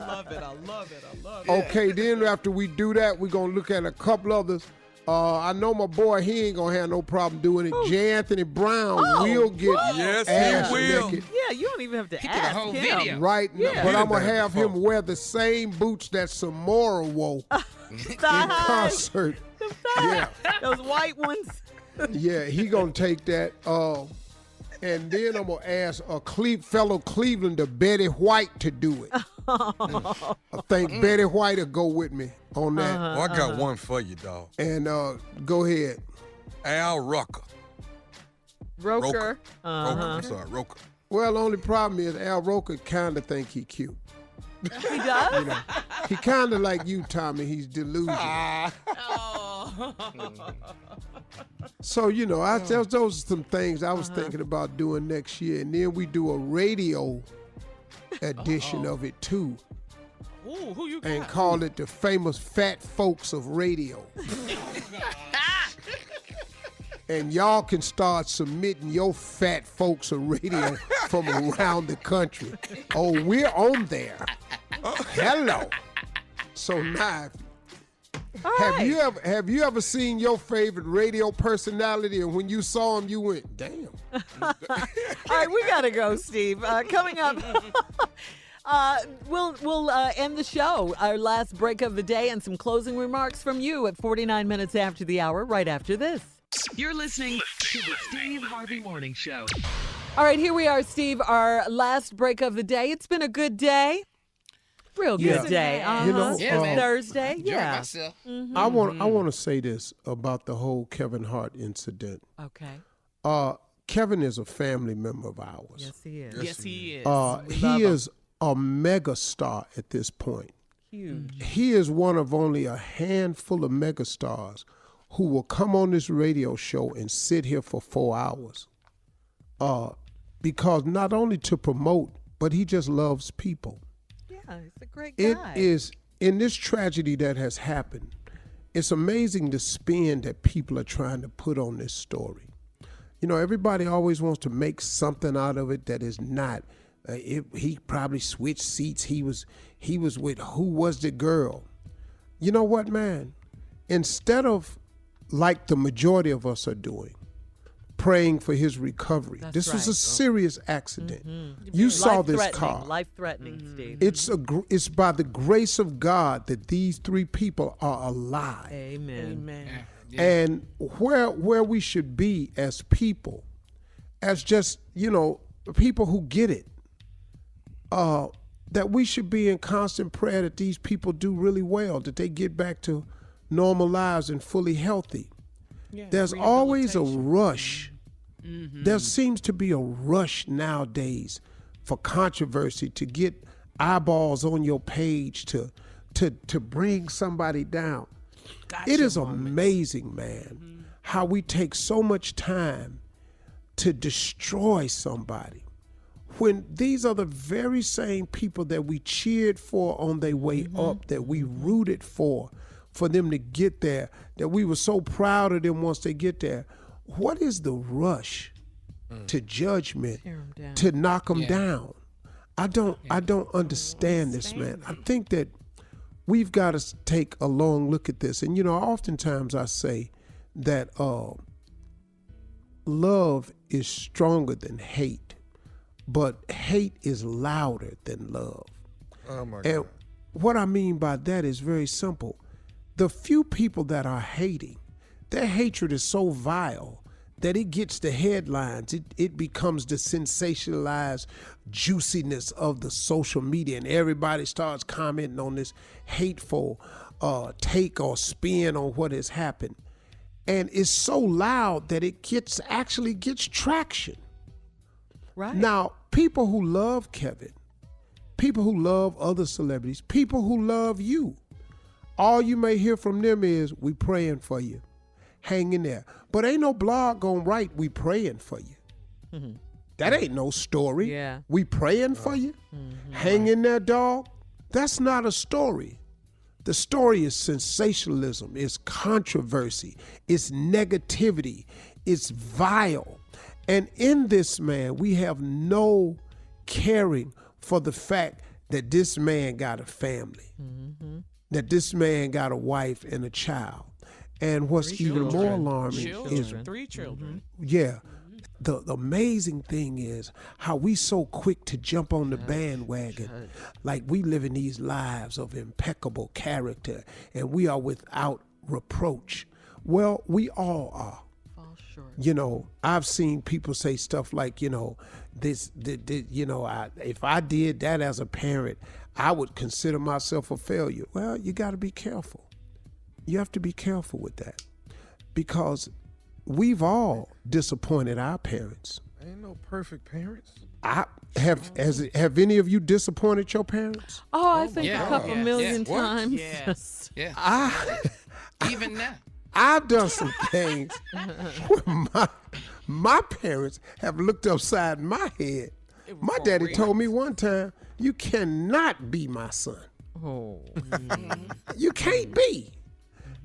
love it. Okay, then after we do that, we're going to look at a couple others. I know my boy, he ain't gonna have no problem doing it. J. Anthony Brown will get ass naked. Yeah, you don't even have to ask the whole him. video. Right, Yeah. but I'm gonna have him wear the same boots that Samora wore in concert. Yeah, Those white ones. yeah, he gonna take that. And then I'm gonna ask a fellow Clevelander, Betty White, to do it. I think Betty White will go with me on that. Well, I got one for you, dog. And go ahead. Al Roker. Roker. I'm sorry, Roker. Well, the only problem is Al Roker kind of think he cute. He does? You know, he kind of like you, Tommy. He's delusional. So, you know, those are some things I was thinking about doing next year. And then we do a radio edition of it, too. Ooh, who you got? And call it the famous fat folks of radio. And y'all can start submitting your fat folks of radio from around the country. Oh, we're on there. Hello. So now, Have you ever seen your favorite radio personality and when you saw him you went, damn? All right, we gotta go, Steve. Coming up, we'll end the show. Our last break of the day and some closing remarks from you at 49 minutes after the hour. Right after this. You're listening to the Steve Harvey Morning Show. All right, here we are, Steve. Our last break of the day. It's been a good day. Real good day. You know, Thursday. Enjoy myself. Mm-hmm. I want to say this about the whole Kevin Hart incident. Okay. Kevin is a family member of ours. Yes, he is. Yes, he is. He is a mega star at this point. Huge. He is one of only a handful of mega stars who will come on this radio show and sit here for 4 hours. Because not only to promote, but he just loves people. Yeah, he's a great guy. It is, in this tragedy that has happened, it's amazing the spin that people are trying to put on this story. You know, everybody always wants to make something out of it that is not. He probably switched seats. He was with who was the girl. You know what, man? Instead of, like the majority of us are doing, praying for his recovery. This was a serious accident. Mm-hmm. You saw this car. Life-threatening, Steve. It's by the grace of God that these 3 people are alive. Amen. Yeah. And where we should be as people, as just, people who get it, that we should be in constant prayer that these people do really well, that they get back to normal lives and fully healthy. Yeah, there's always a rush. Mm-hmm. There seems to be a rush nowadays for controversy, to get eyeballs on your page, to bring somebody down. It is amazing, man, how we take so much time to destroy somebody when these are the very same people that we cheered for on their way up, that we rooted for them to get there, that we were so proud of them once they get there. What is the rush to judgment to knock them down? I don't understand this, man. I think that we've got to take a long look at this. And, oftentimes I say that love is stronger than hate, but hate is louder than love. Oh, my God. And what I mean by that is very simple. The few people that are hating, their hatred is so vile that it gets the headlines. It becomes the sensationalized juiciness of the social media, and everybody starts commenting on this hateful take or spin on what has happened. And it's so loud that it actually gets traction. Right. Now, people who love Kevin, people who love other celebrities, people who love you, all you may hear from them is, we praying for you. Hang in there. But ain't no blog gonna write, we praying for you. Mm-hmm. That ain't no story. Yeah. We praying for you. Mm-hmm. Hang in there, dog. That's not a story. The story is sensationalism, it's controversy, it's negativity, it's vile. And in this, man, we have no caring for the fact that this man got a family. Mm-hmm. That this man got a wife and a child. And what's even more alarming is 3 children. Yeah. The amazing thing is how we so quick to jump on the bandwagon, like we live in these lives of impeccable character and we are without reproach. Well, we all are. I've seen people say stuff like, if I did that as a parent, I would consider myself a failure. Well, you got to be careful. You have to be careful with that, because we've all disappointed our parents. Ain't no perfect parents. Have any of you disappointed your parents? Oh, I think a couple million times. Yes. Yeah. Even now. I've done some things where my parents have looked upside my head. My daddy told me one time, you cannot be my son. Oh. You can't be.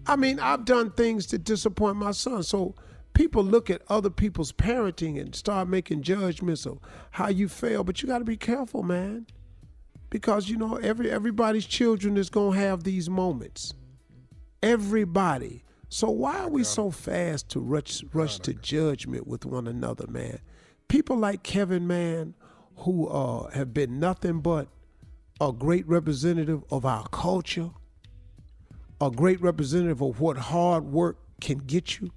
I mean, I've done things to disappoint my son. So people look at other people's parenting and start making judgments of how you fail. But you got to be careful, man. Because, everybody's children is going to have these moments. everybody. So why are we so fast to rush to judgment with one another, man? People like Kevin, man, who have been nothing but a great representative of our culture, a great representative of what hard work can get you.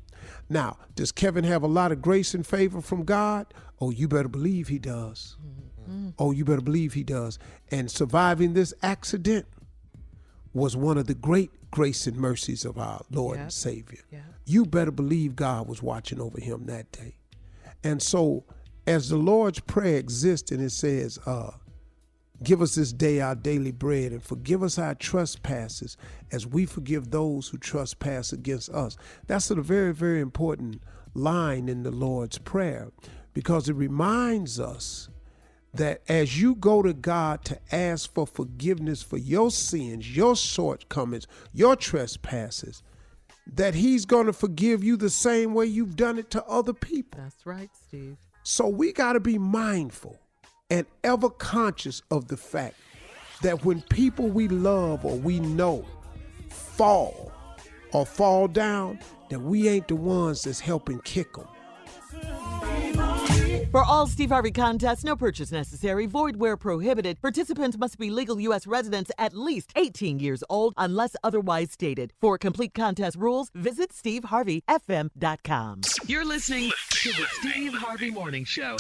Now, does Kevin have a lot of grace and favor from God? Oh, you better believe he does. Mm-hmm. Oh, you better believe he does. And surviving this accident was one of the great grace and mercies of our Lord and Savior. Yep. You better believe God was watching over him that day. And so as the Lord's Prayer exists and it says, give us this day our daily bread and forgive us our trespasses as we forgive those who trespass against us. That's a very, very important line in the Lord's Prayer because it reminds us that as you go to God to ask for forgiveness for your sins, your shortcomings, your trespasses, that he's going to forgive you the same way you've done it to other people. That's right, Steve. So we got to be mindful and ever conscious of the fact that when people we love or we know fall or fall down, that we ain't the ones that's helping kick them. For all Steve Harvey contests, no purchase necessary, void where prohibited. Participants must be legal U.S. residents at least 18 years old unless otherwise stated. For complete contest rules, visit SteveHarveyFM.com. You're listening to the Steve Harvey Morning Show.